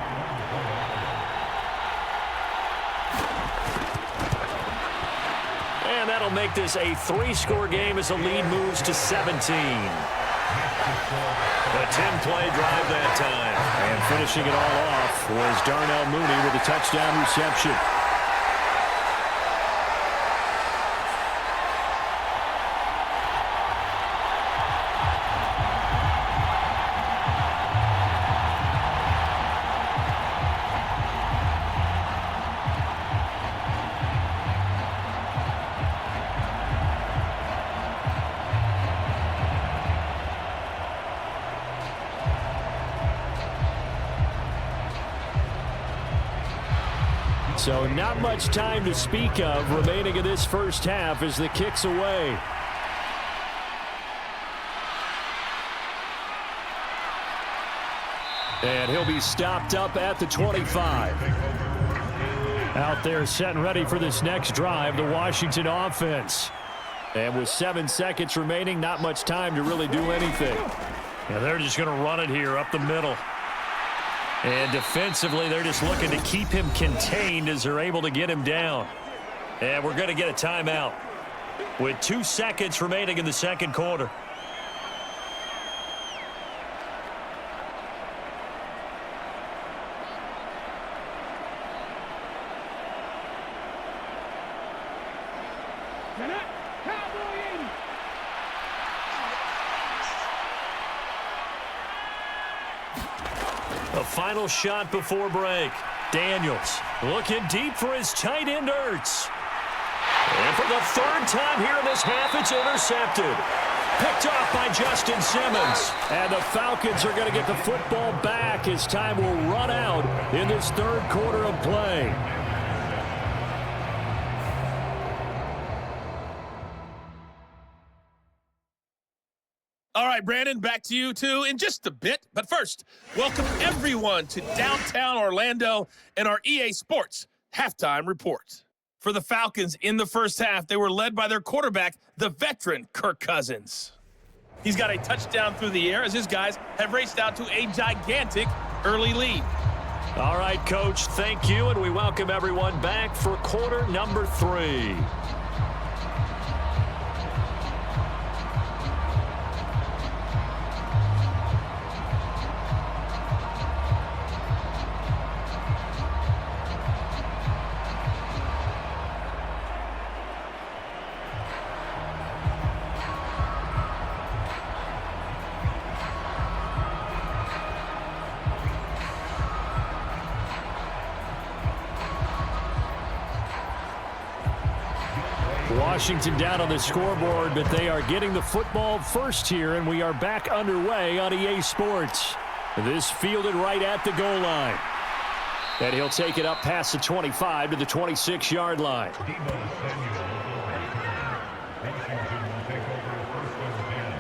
Speaker 2: And that'll make this a 3-score game as the lead moves to 17. A 10-play drive that time.
Speaker 6: And finishing it all off was Darnell Mooney with a touchdown reception. So not much time to speak of remaining in this first half as the kick's away. And he'll be stopped up at the 25. Out there set and ready for this next drive, the Washington offense. And with 7 seconds remaining, not much time to really do anything.
Speaker 2: Yeah, they're just going to run it here up the middle. And defensively, they're just looking to keep him contained as they're able to get him down. And we're going to get a timeout with 2 seconds remaining in the second quarter. A final shot before break. Daniels looking deep for his tight end Ertz. And for the 3rd time here in this half, it's intercepted. Picked off by Justin Simmons.
Speaker 6: And the Falcons are going to get the football back as time will run out in this 3rd quarter of play.
Speaker 8: All right, Brandon, back to you, too, in just a bit. But first, welcome everyone to downtown Orlando and our EA Sports Halftime Report. For the Falcons in the first half, they were led by their quarterback, the veteran Kirk Cousins. He's got a touchdown through the air as his guys have raced out to a gigantic early lead.
Speaker 2: All right, Coach, thank you, and we welcome everyone back for quarter number 3.
Speaker 6: Washington down on the scoreboard, but they are getting the football first here, and we are back underway on EA Sports. This fielded right at the goal line. And he'll take it up past the 25 to the 26-yard line.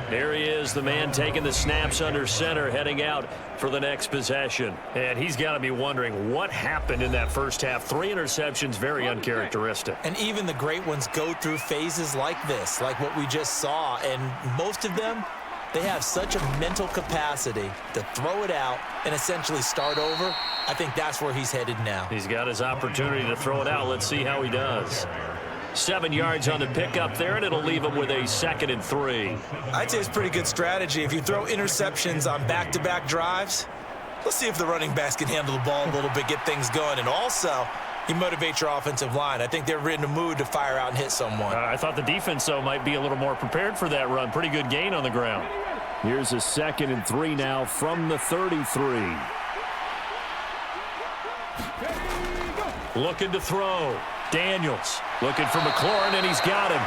Speaker 5: Here he is, the man taking the snaps under center, heading out for the next possession.
Speaker 2: And he's got to be wondering what happened in that first half. 3 interceptions, very uncharacteristic.
Speaker 3: And even the great ones go through phases like this, like what we just saw. And most of them, they have such a mental capacity to throw it out and essentially start over. I think that's where he's headed now.
Speaker 5: He's got his opportunity to throw it out. Let's see how he does. 7 yards on the pickup there, and it'll leave him with a 2nd and 3.
Speaker 3: I'd say it's pretty good strategy. If you throw interceptions on back-to-back drives, let's see if the running backs can handle the ball a little bit, get things going. And also, you motivate your offensive line. I think they're in the mood to fire out and hit someone.
Speaker 2: I thought the defense, though, might be a little more prepared for that run. Pretty good gain on the ground.
Speaker 6: Here's a 2nd and 3 now from the 33.
Speaker 2: Looking to throw. Daniels looking for McLaurin, and he's got him.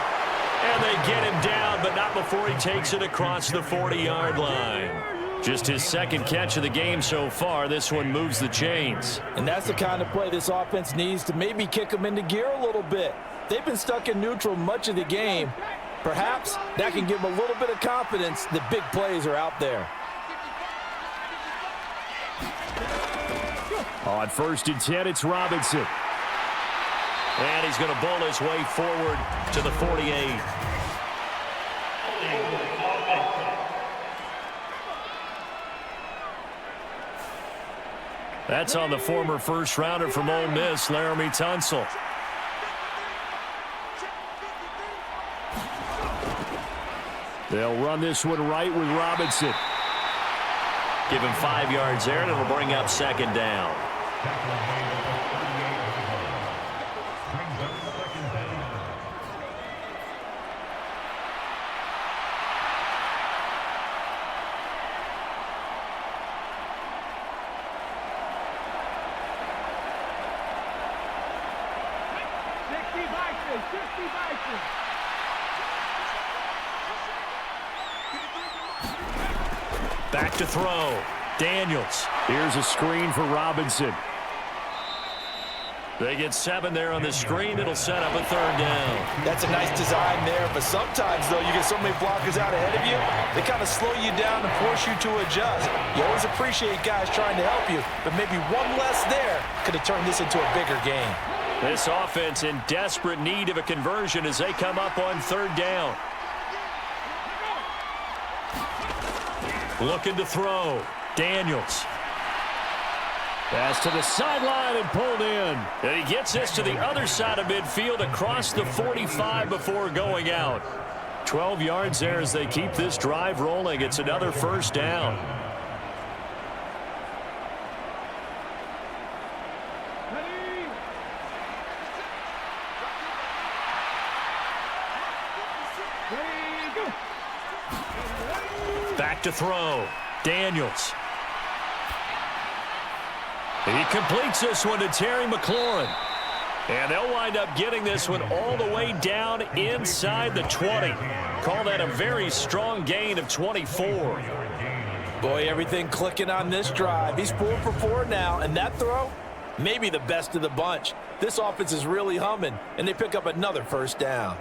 Speaker 5: And they get him down, but not before he takes it across the 40-yard line. Just his 2nd catch of the game so far. This one moves the chains.
Speaker 7: And that's the kind of play this offense needs to maybe kick them into gear a little bit. They've been stuck in neutral much of the game. Perhaps that can give them a little bit of confidence that big plays are out there.
Speaker 6: On 1st and 10, it's Robinson.
Speaker 5: And he's going to bowl his way forward to the 48.
Speaker 2: That's on the former first-rounder from Ole Miss, Laramie Tunsil.
Speaker 6: They'll run this one right with Robinson.
Speaker 5: Give him 5 yards there, and it'll bring up 2nd down.
Speaker 2: Back to throw. Daniels.
Speaker 6: Here's a screen for Robinson.
Speaker 2: They get 7 there on the screen. It'll set up a 3rd down.
Speaker 7: That's a nice design there, but sometimes, though, you get so many blockers out ahead of you, they kind of slow you down and force you to adjust. You always appreciate guys trying to help you, but maybe one less there could have turned this into a bigger game.
Speaker 2: This offense in desperate need of a conversion as they come up on 3rd down. Looking to throw. Daniels.
Speaker 6: Pass to the sideline and pulled in.
Speaker 2: And he gets this to the other side of midfield across the 45 before going out.
Speaker 6: 12 yards there as they keep this drive rolling. It's another 1st down.
Speaker 2: Back to throw. Daniels. He completes this one to Terry McLaurin. And they'll wind up getting this one all the way down inside the 20. Call that a very strong gain of 24.
Speaker 7: Boy, everything clicking on this drive. He's 4 for 4 now, and that throw, maybe the best of the bunch. This offense is really humming, and they pick up another 1st down.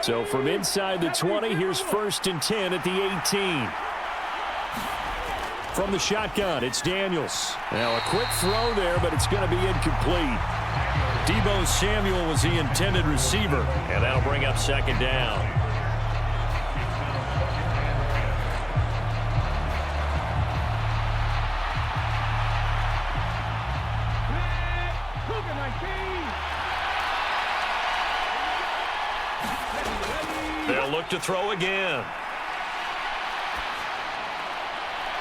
Speaker 6: So from inside the 20, here's 1st and 10 at the 18. From the shotgun, it's Daniels. Now a quick throw there, but it's going to be incomplete.
Speaker 2: Deebo Samuel was the intended receiver, and that'll bring up 2nd down. They'll look to throw again.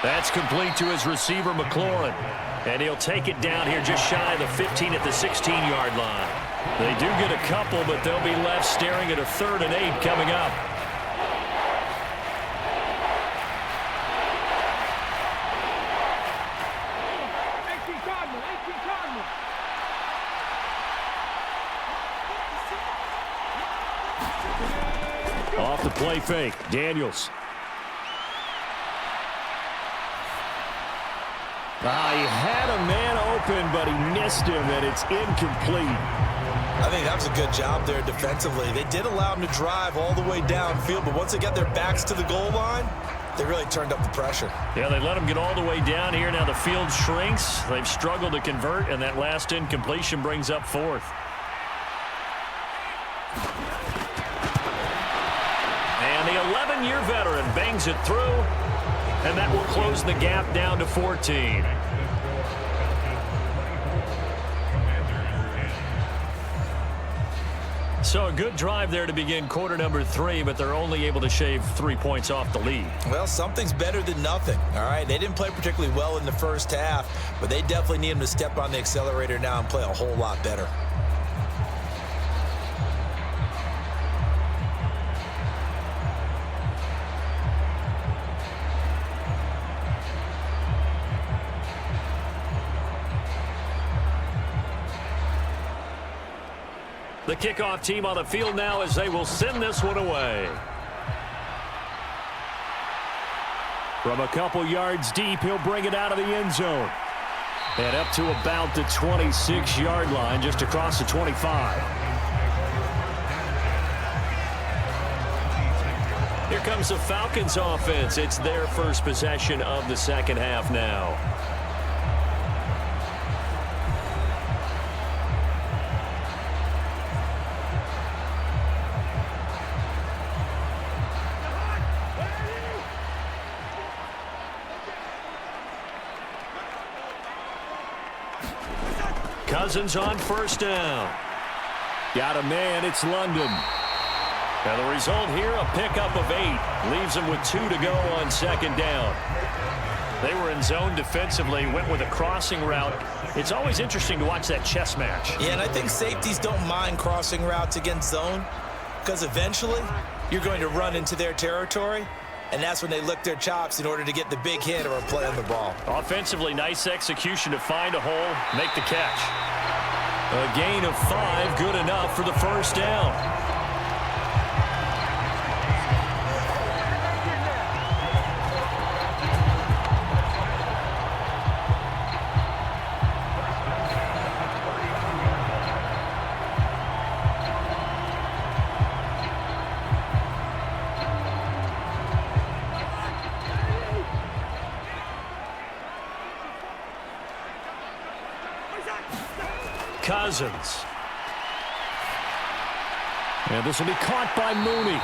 Speaker 2: That's complete to his receiver, McLaurin. And he'll take it down here just shy of the 15 at the 16-yard line. They do get a couple, but they'll be left staring at a 3rd and 8 coming up.
Speaker 6: Off the play fake, Daniels. He had a man open, but he missed him, and it's incomplete.
Speaker 3: I think that was a good job there defensively. They did allow him to drive all the way downfield, but once they got their backs to the goal line, they really turned up the pressure.
Speaker 2: Yeah, they let him get all the way down here. Now the field shrinks. They've struggled to convert, and that last incompletion brings up fourth. And the 11-year veteran bangs it through, and that will close the gap down to 14. So a good drive there to begin quarter number 3, but they're only able to shave 3 points off the lead.
Speaker 3: Well, something's better than nothing, all right? They didn't play particularly well in the first half, but they definitely need him to step on the accelerator now and play a whole lot better.
Speaker 2: The kickoff team on the field now as they will send this one away.
Speaker 6: From a couple yards deep, he'll bring it out of the end zone. And up to about the 26-yard line, just across the 25.
Speaker 2: Here comes the Falcons offense. It's their first possession of the second half now. Cousins on first down.
Speaker 6: Got a man, it's London.
Speaker 2: Now the result here, a pickup of 8. Leaves them with 2 to go on second down. They were in zone defensively, went with a crossing route. It's always interesting to watch that chess match.
Speaker 3: Yeah, and I think safeties don't mind crossing routes against zone because eventually you're going to run into their territory, and that's when they lick their chops in order to get the big hit or a play on the ball.
Speaker 2: Offensively, nice execution to find a hole, make the catch.
Speaker 6: A gain of 5, good enough for the first down.
Speaker 2: Cousins.
Speaker 6: And this will be caught by Mooney.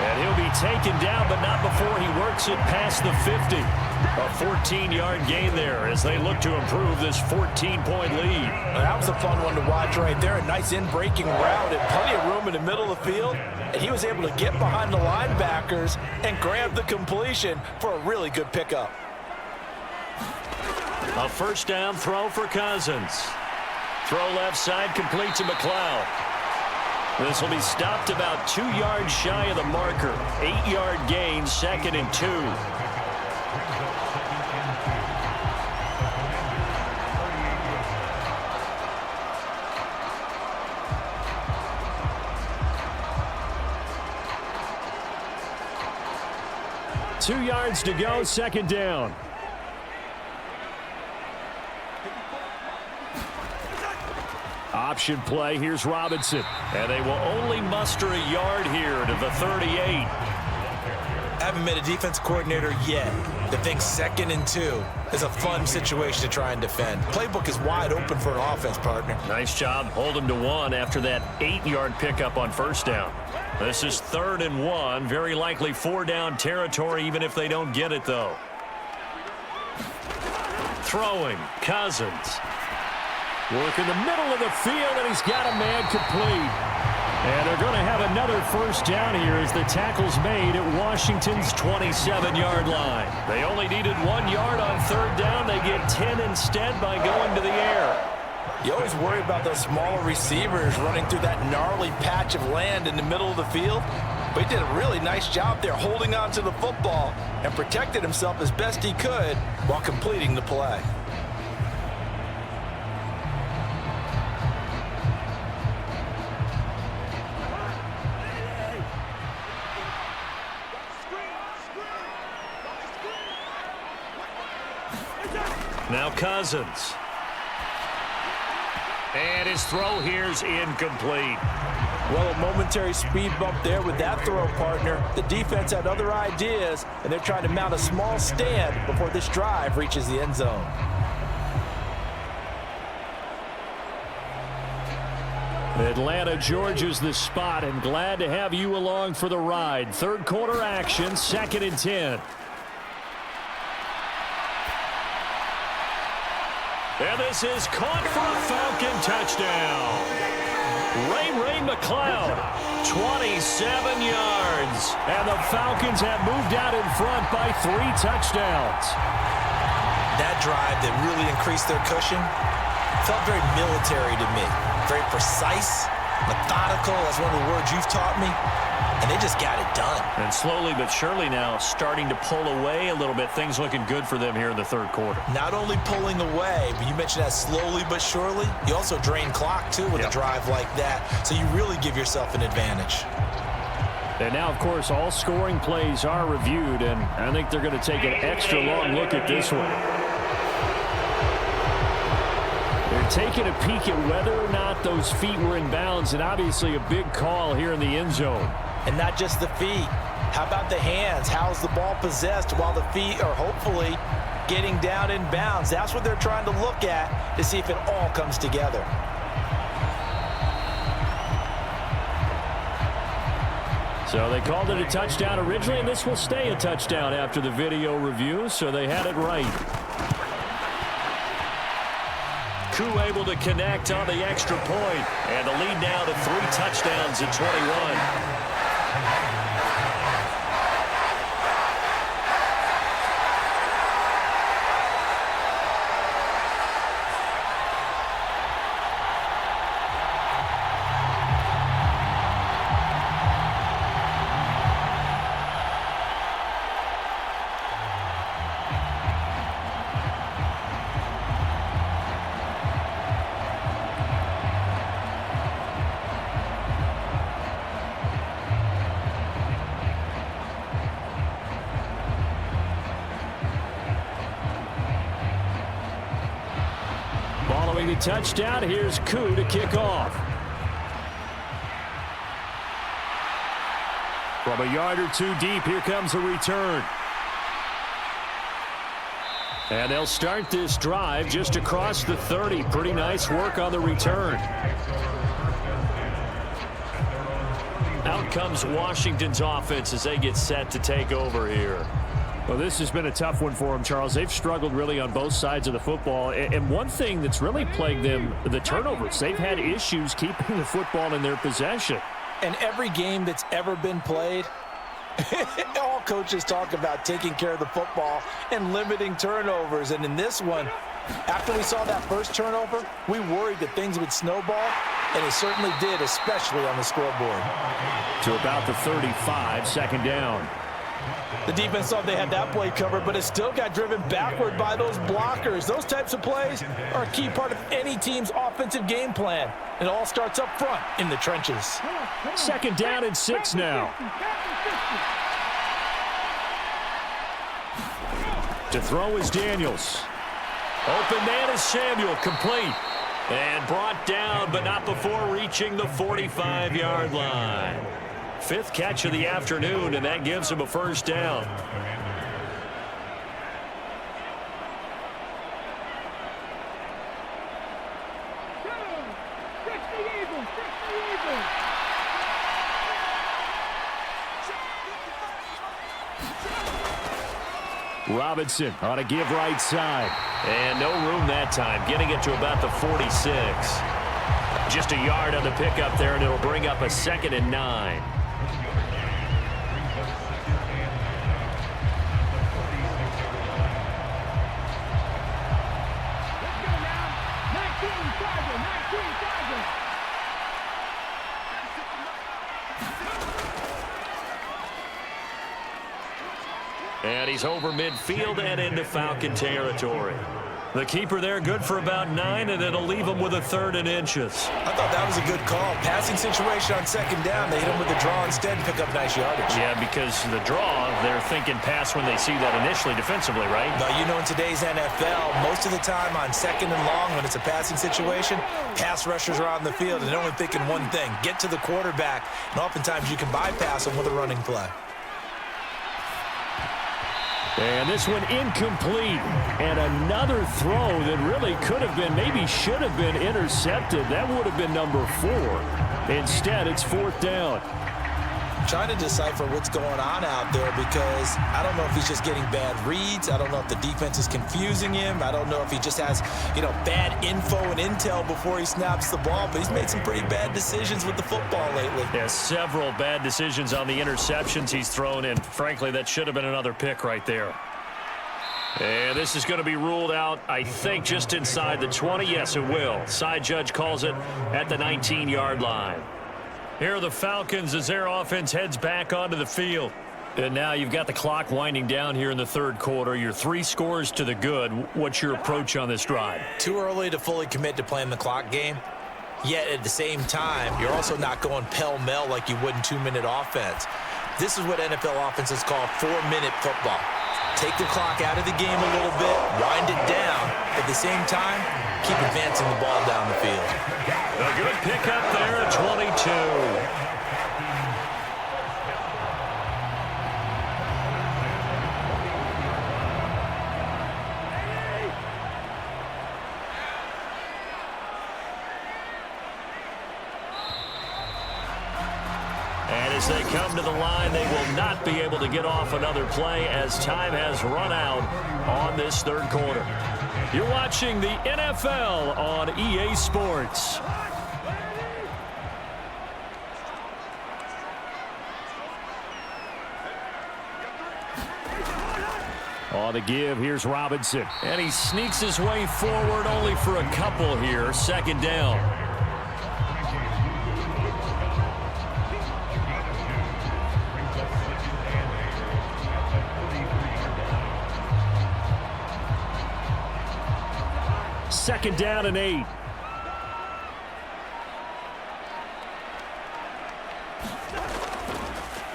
Speaker 2: And he'll be taken down, but not before he works it past the 50. A 14-yard gain there as they look to improve this 14-point lead.
Speaker 7: That was a fun one to watch right there. A nice in-breaking route and plenty of room in the middle of the field. And he was able to get behind the linebackers and grab the completion for a really good pickup.
Speaker 2: A first down throw for Cousins. Throw left side, complete to McLeod. This will be stopped about 2 yards shy of the marker. 8-yard gain, 2nd and 2.
Speaker 6: Two yards to go, second down. Option play, here's Robinson.
Speaker 2: And they will only muster a yard here to the 38.
Speaker 3: Haven't met a defense coordinator yet that thinks 2nd and 2 is a fun situation to try and defend. Playbook is wide open for an offense, partner.
Speaker 2: Nice job holding to 1 after that 8-yard pickup on first down. This is 3rd and 1. Very likely 4-down territory even if they don't get it, though. Throwing, Cousins.
Speaker 6: Work in the middle of the field, and he's got a man complete. And they're going to have another first down here as the tackle's made at Washington's 27-yard line.
Speaker 2: They only needed 1 yard on 3rd down. They get 10 instead by going to the air.
Speaker 7: You always worry about those smaller receivers running through that gnarly patch of land in the middle of the field. But he did a really nice job there holding on to the football and protected himself as best he could while completing the play.
Speaker 2: Now Cousins. And his throw here's incomplete.
Speaker 7: Well, a momentary speed bump there with that throw, partner. The defense had other ideas, and they're trying to mount a small stand before this drive reaches the end zone.
Speaker 6: Atlanta, Georgia's the spot, and glad to have you along for the ride. Third quarter action, 2nd and 10.
Speaker 2: And this is caught for a Falcon touchdown. Ray McLeod, 27 yards.
Speaker 6: And the Falcons have moved out in front by 3 touchdowns.
Speaker 3: That drive that really increased their cushion felt very military to me. Very precise, methodical. That's one of the words you've taught me. And they just got it done.
Speaker 2: And slowly but surely now starting to pull away a little bit. Things looking good for them here in the third quarter.
Speaker 3: Not only pulling away, but you mentioned that slowly but surely. You also drain clock, too, with a drive like that. So you really give yourself an advantage.
Speaker 6: And now, of course, all scoring plays are reviewed, and I think they're going to take an extra long look at this one. They're taking a peek at whether or not those feet were in bounds, and obviously a big call here in the end zone.
Speaker 7: And not just the feet. How about the hands? How's the ball possessed while the feet are hopefully getting down in bounds? That's what they're trying to look at to see if it all comes together.
Speaker 6: So they called it a touchdown originally, and this will stay a touchdown after the video review, so they had it right.
Speaker 2: Koo able to connect on the extra point, and the lead now to 3 touchdowns at 21.
Speaker 6: Following the touchdown, here's Koo to kick off. From a yard or 2 deep, here comes a return. And they'll start this drive just across the 30. Pretty nice work on the return.
Speaker 2: Out comes Washington's offense as they get set to take over here.
Speaker 6: Well, this has been a tough one for them, Charles. They've struggled really on both sides of the football. And one thing that's really plagued them, the turnovers. They've had issues keeping the football in their possession.
Speaker 7: And every game that's ever been played, all coaches talk about taking care of the football and limiting turnovers. And in this one, after we saw that first turnover, we worried that things would snowball, and it certainly did, especially on the scoreboard.
Speaker 6: To about the 35, 2nd down.
Speaker 7: The defense thought they had that play covered, but it still got driven backward by those blockers. Those types of plays are a key part of any team's offensive game plan. It all starts up front in the trenches.
Speaker 6: 2nd down and 6 now. To throw is Daniels.
Speaker 2: Open man is Samuel, complete. And brought down, but not before reaching the 45-yard line. 5th catch of the afternoon, and that gives him a 1st down.
Speaker 6: Robinson on a give right side.
Speaker 2: And no room that time, getting it to about the 46. Just a yard on the pickup there, and it'll bring up a 2nd and 9. And he's over midfield and into Falcon territory. The keeper there good for about 9, and it'll leave him with a 3rd and inches.
Speaker 3: I thought that was a good call. Passing situation on 2nd down. They hit him with the draw instead and pick up nice yardage.
Speaker 2: Yeah, because the draw, they're thinking pass when they see that initially defensively, right?
Speaker 3: No, you know, in today's NFL, most of the time on 2nd and long, when it's a passing situation, pass rushers are on the field and they're only thinking one thing, get to the quarterback. And oftentimes you can bypass them with a running play.
Speaker 6: And this one incomplete. And another throw that really could have been, maybe should have been intercepted. That would have been number 4. Instead, it's 4th down.
Speaker 3: I'm trying to decipher what's going on out there because I don't know if he's just getting bad reads. I don't know if the defense is confusing him. I don't know if he just has, bad info and intel before he snaps the ball. But he's made some pretty bad decisions with the football lately.
Speaker 2: Yeah, several bad decisions on the interceptions he's thrown in. Frankly, that should have been another pick right there. And this is going to be ruled out, I think, just inside the 20. Yes, it will. Side judge calls it at the 19-yard line. Here are the Falcons as their offense heads back onto the field. And now you've got the clock winding down here in the 3rd quarter. You're 3 scores to the good. What's your approach on this drive?
Speaker 3: Too early to fully commit to playing the clock game. Yet at the same time, you're also not going pell-mell like you would in 2-minute offense. This is what NFL offenses call 4-minute football. Take the clock out of the game a little bit, wind it down. At the same time, keep advancing the ball down the field.
Speaker 2: A good pickup there at 22. And as they come to the line, they will not be able to get off another play as time has run out on this 3rd quarter. You're watching the NFL on EA Sports.
Speaker 6: On the give, here's Robinson.
Speaker 2: And he sneaks his way forward only for a couple here. 2nd down.
Speaker 6: Second down and 8.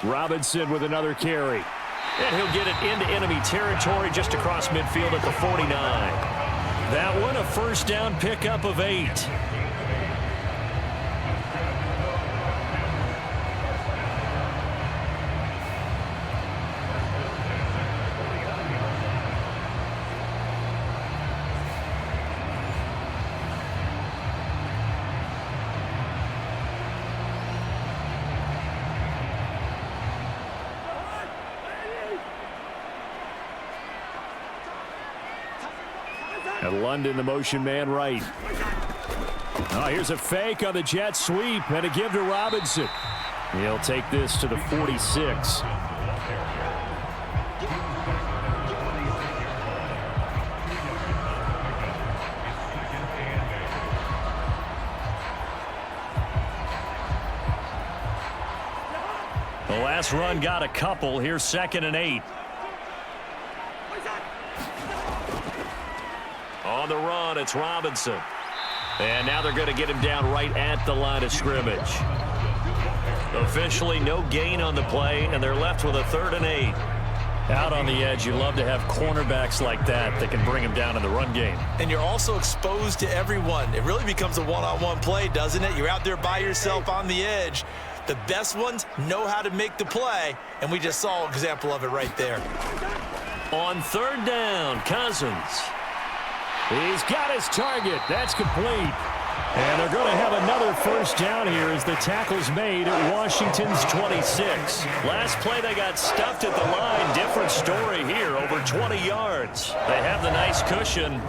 Speaker 6: Robinson with another carry.
Speaker 2: And he'll get it into enemy territory just across midfield at the 49. That one a 1st down pickup of 8.
Speaker 6: And London, the motion man right. Oh, here's a fake on the jet sweep and a give to Robinson. He'll take this to the 46.
Speaker 2: The last run got a couple. Here's 2nd and 8. On the run, it's Robinson. And now they're going to get him down right at the line of scrimmage. Officially no gain on the play, and they're left with a 3rd and 8. Out on the edge, you love to have cornerbacks like that can bring him down in the run game.
Speaker 3: And you're also exposed to everyone. It really becomes a one-on-one play, doesn't it? You're out there by yourself on the edge. The best ones know how to make the play, and we just saw an example of it right there.
Speaker 2: On 3rd down, Cousins.
Speaker 6: He's got his target. That's complete. And they're going to have another 1st down here as the tackle's made at Washington's 26.
Speaker 2: Last play, they got stuffed at the line. Different story here, over 20 yards. They have the nice cushion.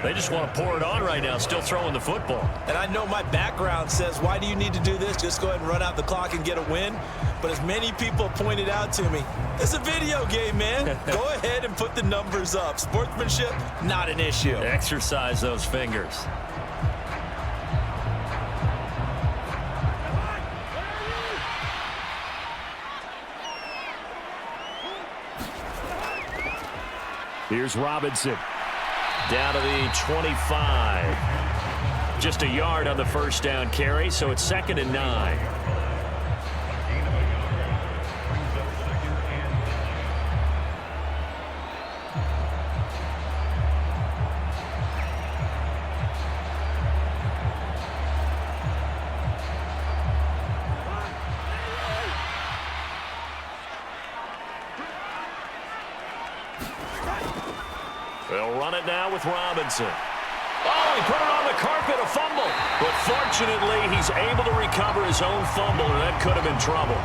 Speaker 2: They just want to pour it on right now, still throwing the football.
Speaker 3: And I know my background says, why do you need to do this? Just go ahead and run out the clock and get a win. But as many people pointed out to me, it's a video game, man. Go ahead and put the numbers up. Sportsmanship, not an issue.
Speaker 2: Exercise those fingers.
Speaker 6: Here's Robinson.
Speaker 2: Down to the 25. Just a yard on the first down carry, so it's 2nd and 9. They'll run it now with Robinson. Oh, he put it on the carpet, a fumble. But fortunately, he's able to recover his own fumble, and that could have been trouble.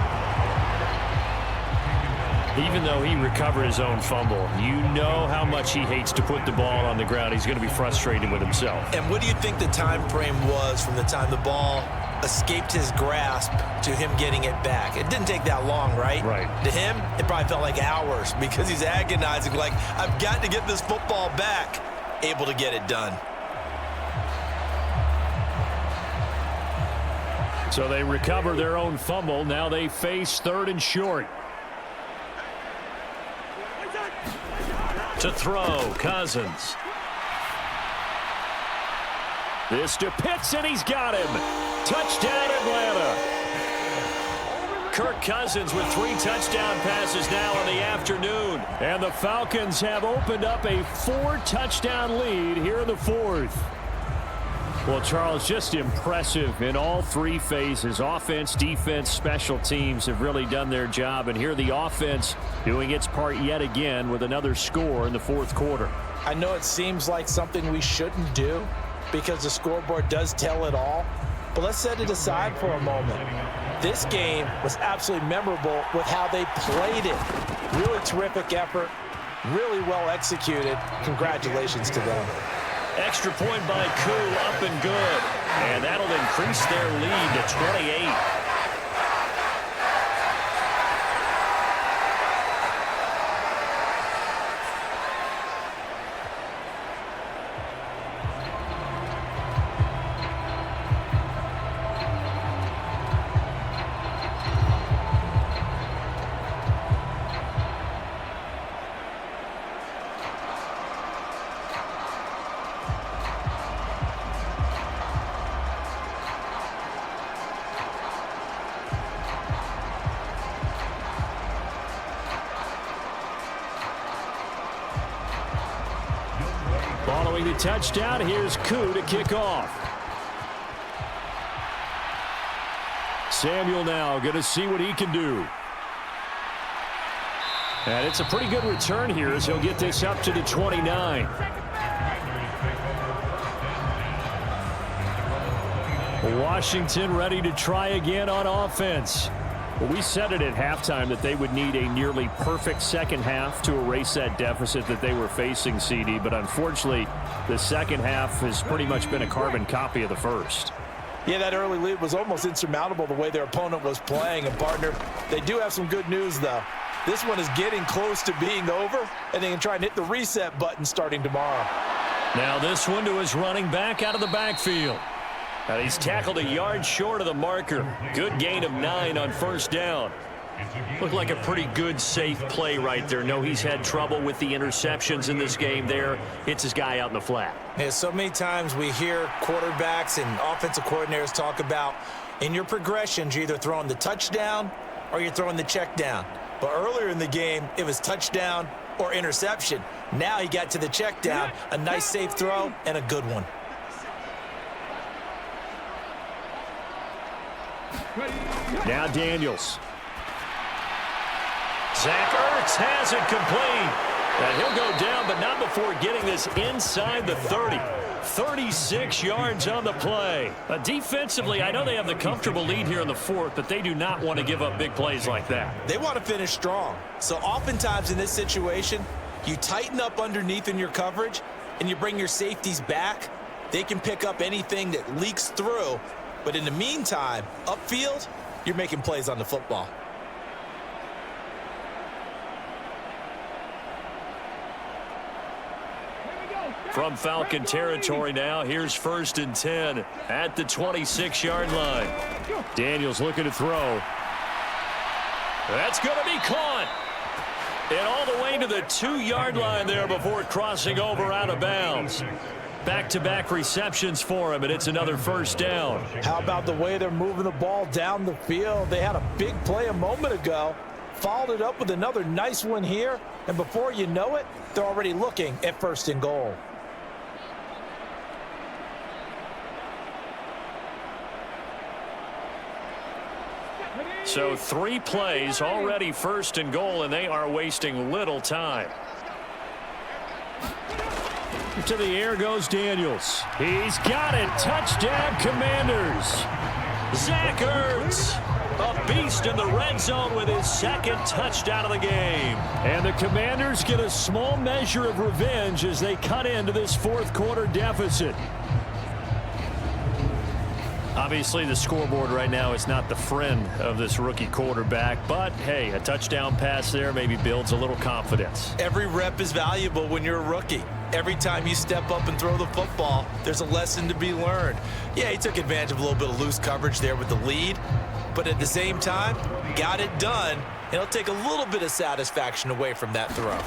Speaker 6: Even though he recovered his own fumble, you know how much he hates to put the ball on the ground. He's going to be frustrated with himself.
Speaker 3: And what do you think the time frame was from the time the ball escaped his grasp to him getting it back? It didn't take that long, right?
Speaker 6: Right.
Speaker 3: To him, it probably felt like hours because he's agonizing, like, I've got to get this football back. Able to get it done.
Speaker 6: So they recover their own fumble. Now they face 3rd and short.
Speaker 2: To throw, Cousins.
Speaker 6: This to Pitts, and he's got him. Touchdown, Atlanta.
Speaker 2: Kirk Cousins with 3 touchdown passes now in the afternoon.
Speaker 6: And the Falcons have opened up a 4-touchdown lead here in the 4th. Well, Charles, just impressive in all 3 phases. Offense, defense, special teams have really done their job. And here the offense doing its part yet again with another score in the 4th quarter.
Speaker 7: I know it seems like something we shouldn't do because the scoreboard does tell it all. But let's set it aside for a moment. This game was absolutely memorable with how they played it. Really terrific effort, really well executed. Congratulations to them.
Speaker 2: Extra point by Koo, up and good. And that'll increase their lead to 28.
Speaker 6: Following the touchdown, here's Koo to kick off. Samuel now going to see what he can do. And it's a pretty good return here as he'll get this up to the 29. Washington ready to try again on offense. Well, we said it at halftime that they would need a nearly perfect second half to erase that deficit that they were facing, CD. But unfortunately, the second half has pretty much been a carbon copy of the first.
Speaker 7: Yeah, that early lead was almost insurmountable the way their opponent was playing. And, partner, they do have some good news, though. This one is getting close to being over, and they can try and hit the reset button starting tomorrow.
Speaker 2: Now this one to his running back out of the backfield. And he's tackled a yard short of the marker. Good gain of 9 on first down. Looked like a pretty good, safe play right there. No, he's had trouble with the interceptions in this game there. Hits his guy out in the flat.
Speaker 3: Yeah, so many times we hear quarterbacks and offensive coordinators talk about in your progressions, you're either throwing the touchdown or you're throwing the check down. But earlier in the game, it was touchdown or interception. Now he got to the check down, a nice safe throw, and a good one.
Speaker 6: Now Daniels.
Speaker 2: Zach Ertz has it complete. And he'll go down, but not before getting this inside the 30. 36 yards on the play. Defensively, I know they have the comfortable lead here in the 4th, but they do not want to give up big plays like that.
Speaker 3: They want to finish strong. So oftentimes in this situation, you tighten up underneath in your coverage, and you bring your safeties back. They can pick up anything that leaks through. But in the meantime, upfield, you're making plays on the football.
Speaker 2: From Falcon territory now, here's 1st and 10 at the 26-yard line.
Speaker 6: Daniels looking to throw.
Speaker 2: That's going to be caught. And all the way to the 2-yard line there before crossing over out of bounds. Back-to-back receptions for him, and it's another first down.
Speaker 7: How about the way they're moving the ball down the field? They had a big play a moment ago, followed it up with another nice one here, and before you know it, they're already looking at 1st and goal.
Speaker 2: So 3 plays, already 1st and goal, and they are wasting little time.
Speaker 6: To the air goes Daniels. He's got it. Touchdown, Commanders.
Speaker 2: Zach Ertz, a beast in the red zone with his 2nd touchdown of the game.
Speaker 6: And the Commanders get a small measure of revenge as they cut into this 4th quarter deficit.
Speaker 2: Obviously, the scoreboard right now is not the friend of this rookie quarterback, but hey, a touchdown pass there maybe builds a little confidence.
Speaker 3: Every rep is valuable when you're a rookie. Every time you step up and throw the football, there's a lesson to be learned. Yeah, he took advantage of a little bit of loose coverage there with the lead, but at the same time, got it done, and it'll take a little bit of satisfaction away from that throw.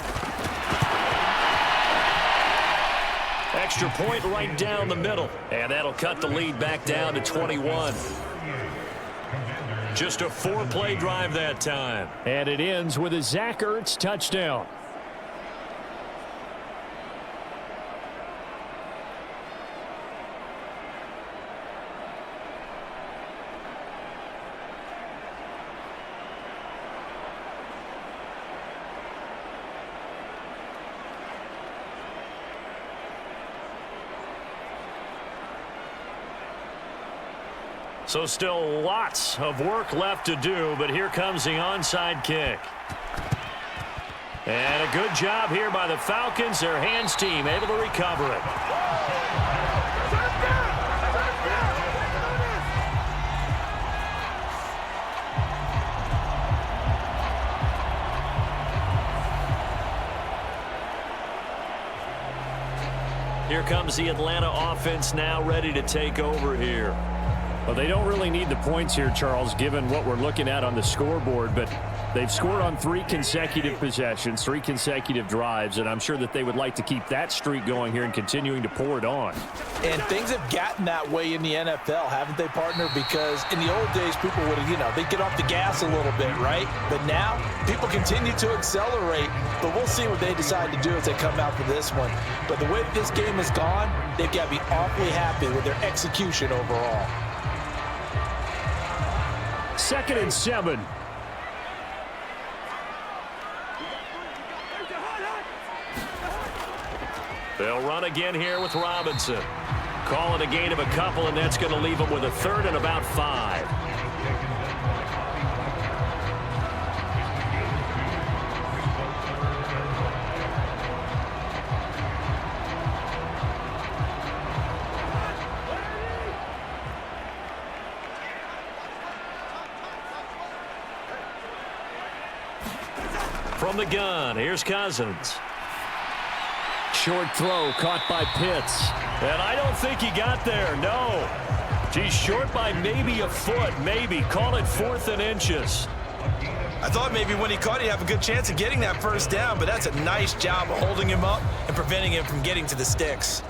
Speaker 2: Extra point right down the middle, and that'll cut the lead back down to 21. Just a 4-play drive that time.
Speaker 6: And it ends with a Zach Ertz touchdown.
Speaker 2: So still lots of work left to do, but here comes the onside kick. And a good job here by the Falcons. Their hands team able to recover it. Here comes the Atlanta offense now ready to take over here.
Speaker 6: Well, they don't really need the points here, Charles, given what we're looking at on the scoreboard, but they've scored on 3 consecutive possessions, 3 consecutive drives, and I'm sure that they would like to keep that streak going here and continuing to pour it on.
Speaker 7: And things have gotten that way in the NFL, haven't they, partner? Because in the old days, people would have, they'd get off the gas a little bit, right? But now, people continue to accelerate, but we'll see what they decide to do as they come out for this one. But the way that this game has gone, they've got to be awfully happy with their execution overall.
Speaker 6: 2nd and 7.
Speaker 2: They'll run again here with Robinson. Call it a gain of a couple, and that's going to leave them with a 3rd and about 5. From the gun, here's Cousins.
Speaker 6: Short throw caught by Pitts.
Speaker 2: And I don't think he got there, no. He's short by maybe a foot, maybe. Call it 4th and inches.
Speaker 3: I thought maybe when he caught it, he'd have a good chance of getting that 1st down, but that's a nice job of holding him up and preventing him from getting to the sticks.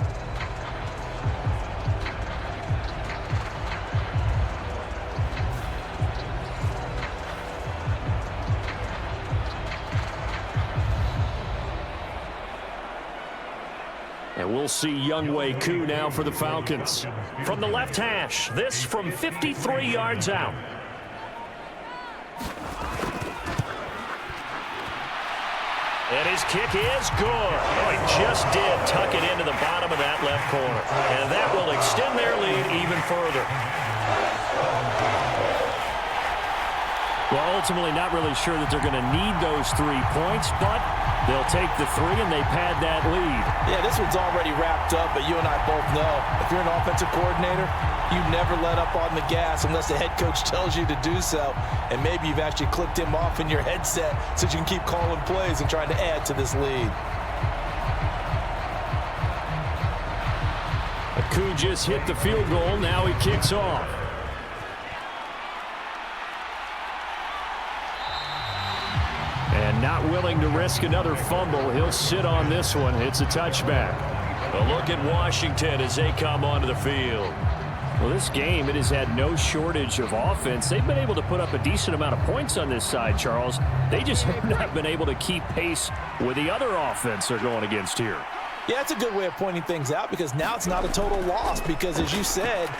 Speaker 2: And we'll see Younghoe Koo now for the Falcons. From the left hash, this from 53 yards out. And his kick is good. Oh, he just did tuck it into the bottom of that left corner. And that will extend their lead even further.
Speaker 6: Well, ultimately not really sure that they're going to need those 3 points, but they'll take the 3 and they pad that lead.
Speaker 7: Yeah, this one's already wrapped up, but you and I both know if you're an offensive coordinator, you never let up on the gas unless the head coach tells you to do so. And maybe you've actually clicked him off in your headset so you can keep calling plays and trying to add to this lead.
Speaker 6: Koo just hit the field goal. Now he kicks off. And And not willing to risk another fumble. He'll sit on this one. It's a touchback.
Speaker 5: A look at Washington as they come onto the field.
Speaker 6: Well, this game, it has had no shortage of offense. They've been able to put up a decent amount of points on this side, Charles. They just have not been able to keep pace with the other offense they're going against here.
Speaker 7: Yeah, it's a good way of pointing things out because now it's not a total loss because, as you said,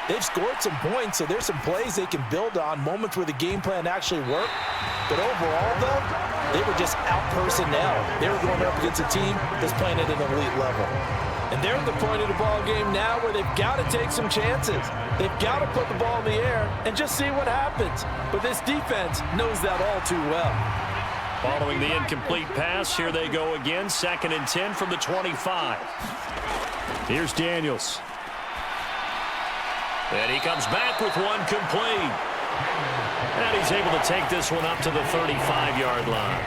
Speaker 7: they've scored some points, so there's some plays they can build on, moments where the game plan actually worked. But overall, though, they were just out-personnel. They were going up against a team that's playing at an elite level. And they're at the point of the ball game now where they've got to take some chances. They've got to put the ball in the air and just see what happens. But this defense knows that all too well.
Speaker 5: Following the incomplete pass, here they go again. 2nd and 10 from the 25.
Speaker 6: Here's Daniels.
Speaker 5: And he comes back with one complete. And he's able to take this one up to the 35-yard line.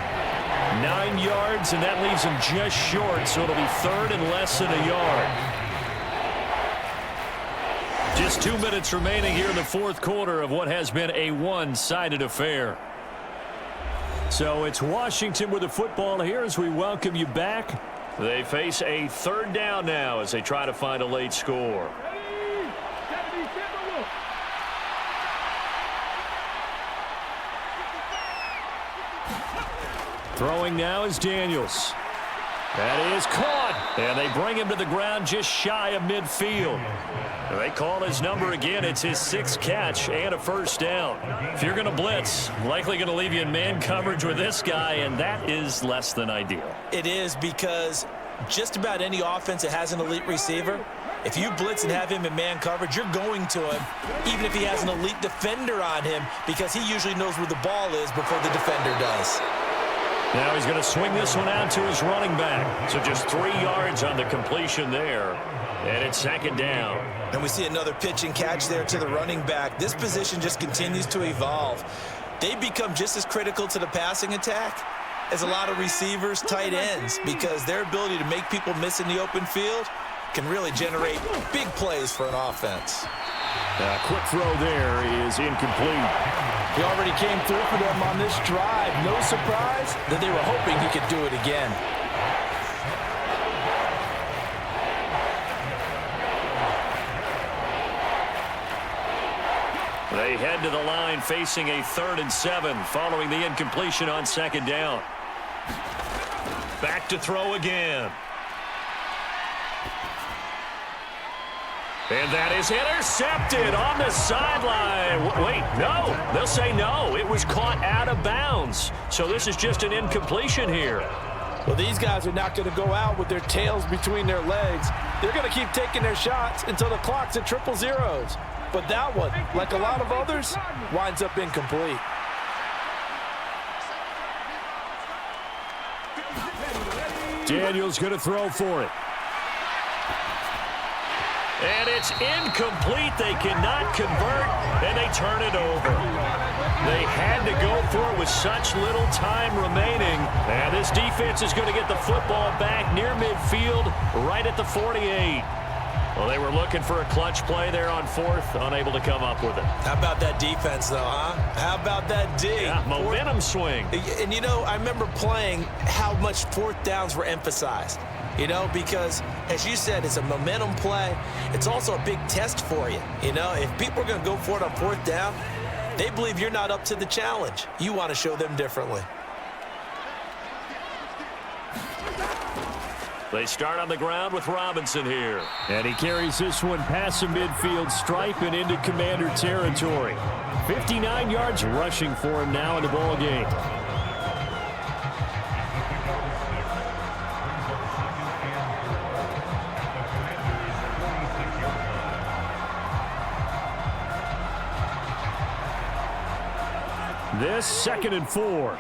Speaker 6: 9 yards, and that leaves him just short, so it'll be 3rd and less than a yard.
Speaker 2: Just 2 minutes remaining here in the 4th quarter of what has been a one-sided affair.
Speaker 6: So it's Washington with the football here as we welcome you back.
Speaker 5: They face a 3rd down now as they try to find a late score.
Speaker 6: Throwing now is Daniels. That is caught. And they bring him to the ground just shy of midfield.
Speaker 5: They call his number again. It's his 6th catch and a 1st down.
Speaker 2: If you're going to blitz, likely going to leave you in man coverage with this guy, and that is less than ideal.
Speaker 3: It is because just about any offense that has an elite receiver, if you blitz and have him in man coverage, you're going to him, even if he has an elite defender on him, because he usually knows where the ball is before the defender does.
Speaker 2: Now he's going to swing this one out to his running back.
Speaker 5: So just 3 yards on the completion there. And it's 2nd down.
Speaker 3: And we see another pitch and catch there to the running back. This position just continues to evolve. They become just as critical to the passing attack as a lot of receivers, tight ends, because their ability to make people miss in the open field can really generate big plays for an offense.
Speaker 6: Quick throw there is incomplete.
Speaker 7: He already came through for them on this drive. No surprise that they were hoping he could do it again.
Speaker 5: They head to the line facing a 3rd and 7 following the incompletion on 2nd down. Back to throw again. And that is intercepted on the sideline. Wait, no. They'll say no. It was caught out of bounds. So this is just an incompletion here.
Speaker 7: Well, these guys are not going to go out with their tails between their legs. They're going to keep taking their shots until the clock's at 000. But that one, like a lot of others, winds up incomplete.
Speaker 6: Daniels going to throw for it.
Speaker 5: And it's incomplete. They cannot convert, and they turn it over. They had to go for it with such little time remaining. And this defense is going to get the football back near midfield, right at the 48. Well, they were looking for a clutch play there on 4th, unable to come up with it.
Speaker 3: How about that defense, though, huh? How about that D?
Speaker 5: Yeah, momentum swing.
Speaker 3: And, you know, I remember playing how much 4th downs were emphasized. You know, because, as you said, it's a momentum play. It's also a big test for you. You know, if people are going to go for it on 4th down, they believe you're not up to the challenge. You want to show them differently.
Speaker 5: They start on the ground with Robinson here.
Speaker 6: And he carries this one past the midfield stripe and into Commander territory. 59 yards rushing for him now in the ball game. This 2nd and 4.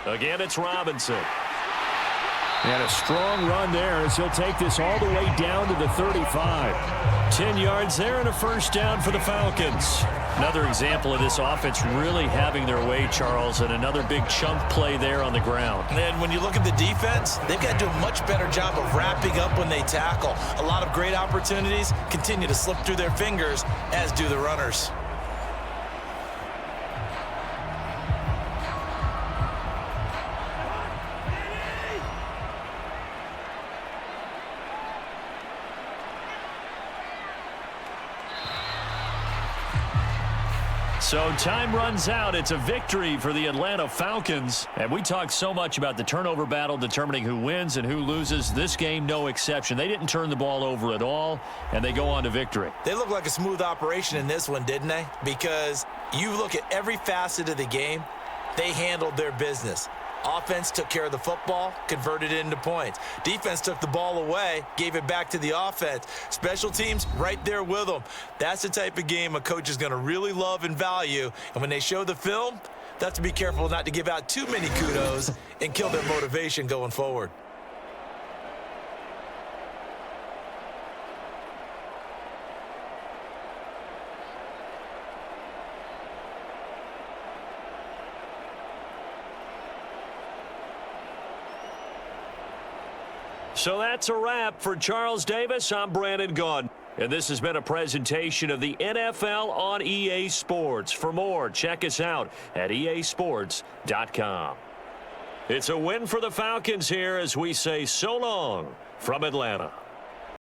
Speaker 5: Again, it's Robinson.
Speaker 6: And a strong run there as he'll take this all the way down to the 35.
Speaker 2: 10 yards there and a first down for the Falcons. Another example of this offense really having their way, Charles, and another big chunk play there on the ground.
Speaker 3: And when you look at the defense, they've got to do a much better job of wrapping up when they tackle. A lot of great opportunities continue to slip through their fingers, as do the runners.
Speaker 2: So time runs out. It's a victory for the Atlanta Falcons. And we talked so much about the turnover battle determining who wins and who loses. This game, no exception. They didn't turn the ball over at all, and they go on to victory.
Speaker 3: They look like a smooth operation in this one, didn't they? Because you look at every facet of the game, they handled their business. Offense took care of the football, converted it into points. Defense took the ball away, gave it back to the offense. Special teams right there with them. That's the type of game a coach is going to really love and value. And when they show the film, they have to be careful not to give out too many kudos and kill their motivation going forward.
Speaker 2: So that's a wrap for Charles Davis. I'm Brandon Gunn. And this has been a presentation of the NFL on EA Sports. For more, check us out at easports.com. It's a win for the Falcons here as we say so long from Atlanta.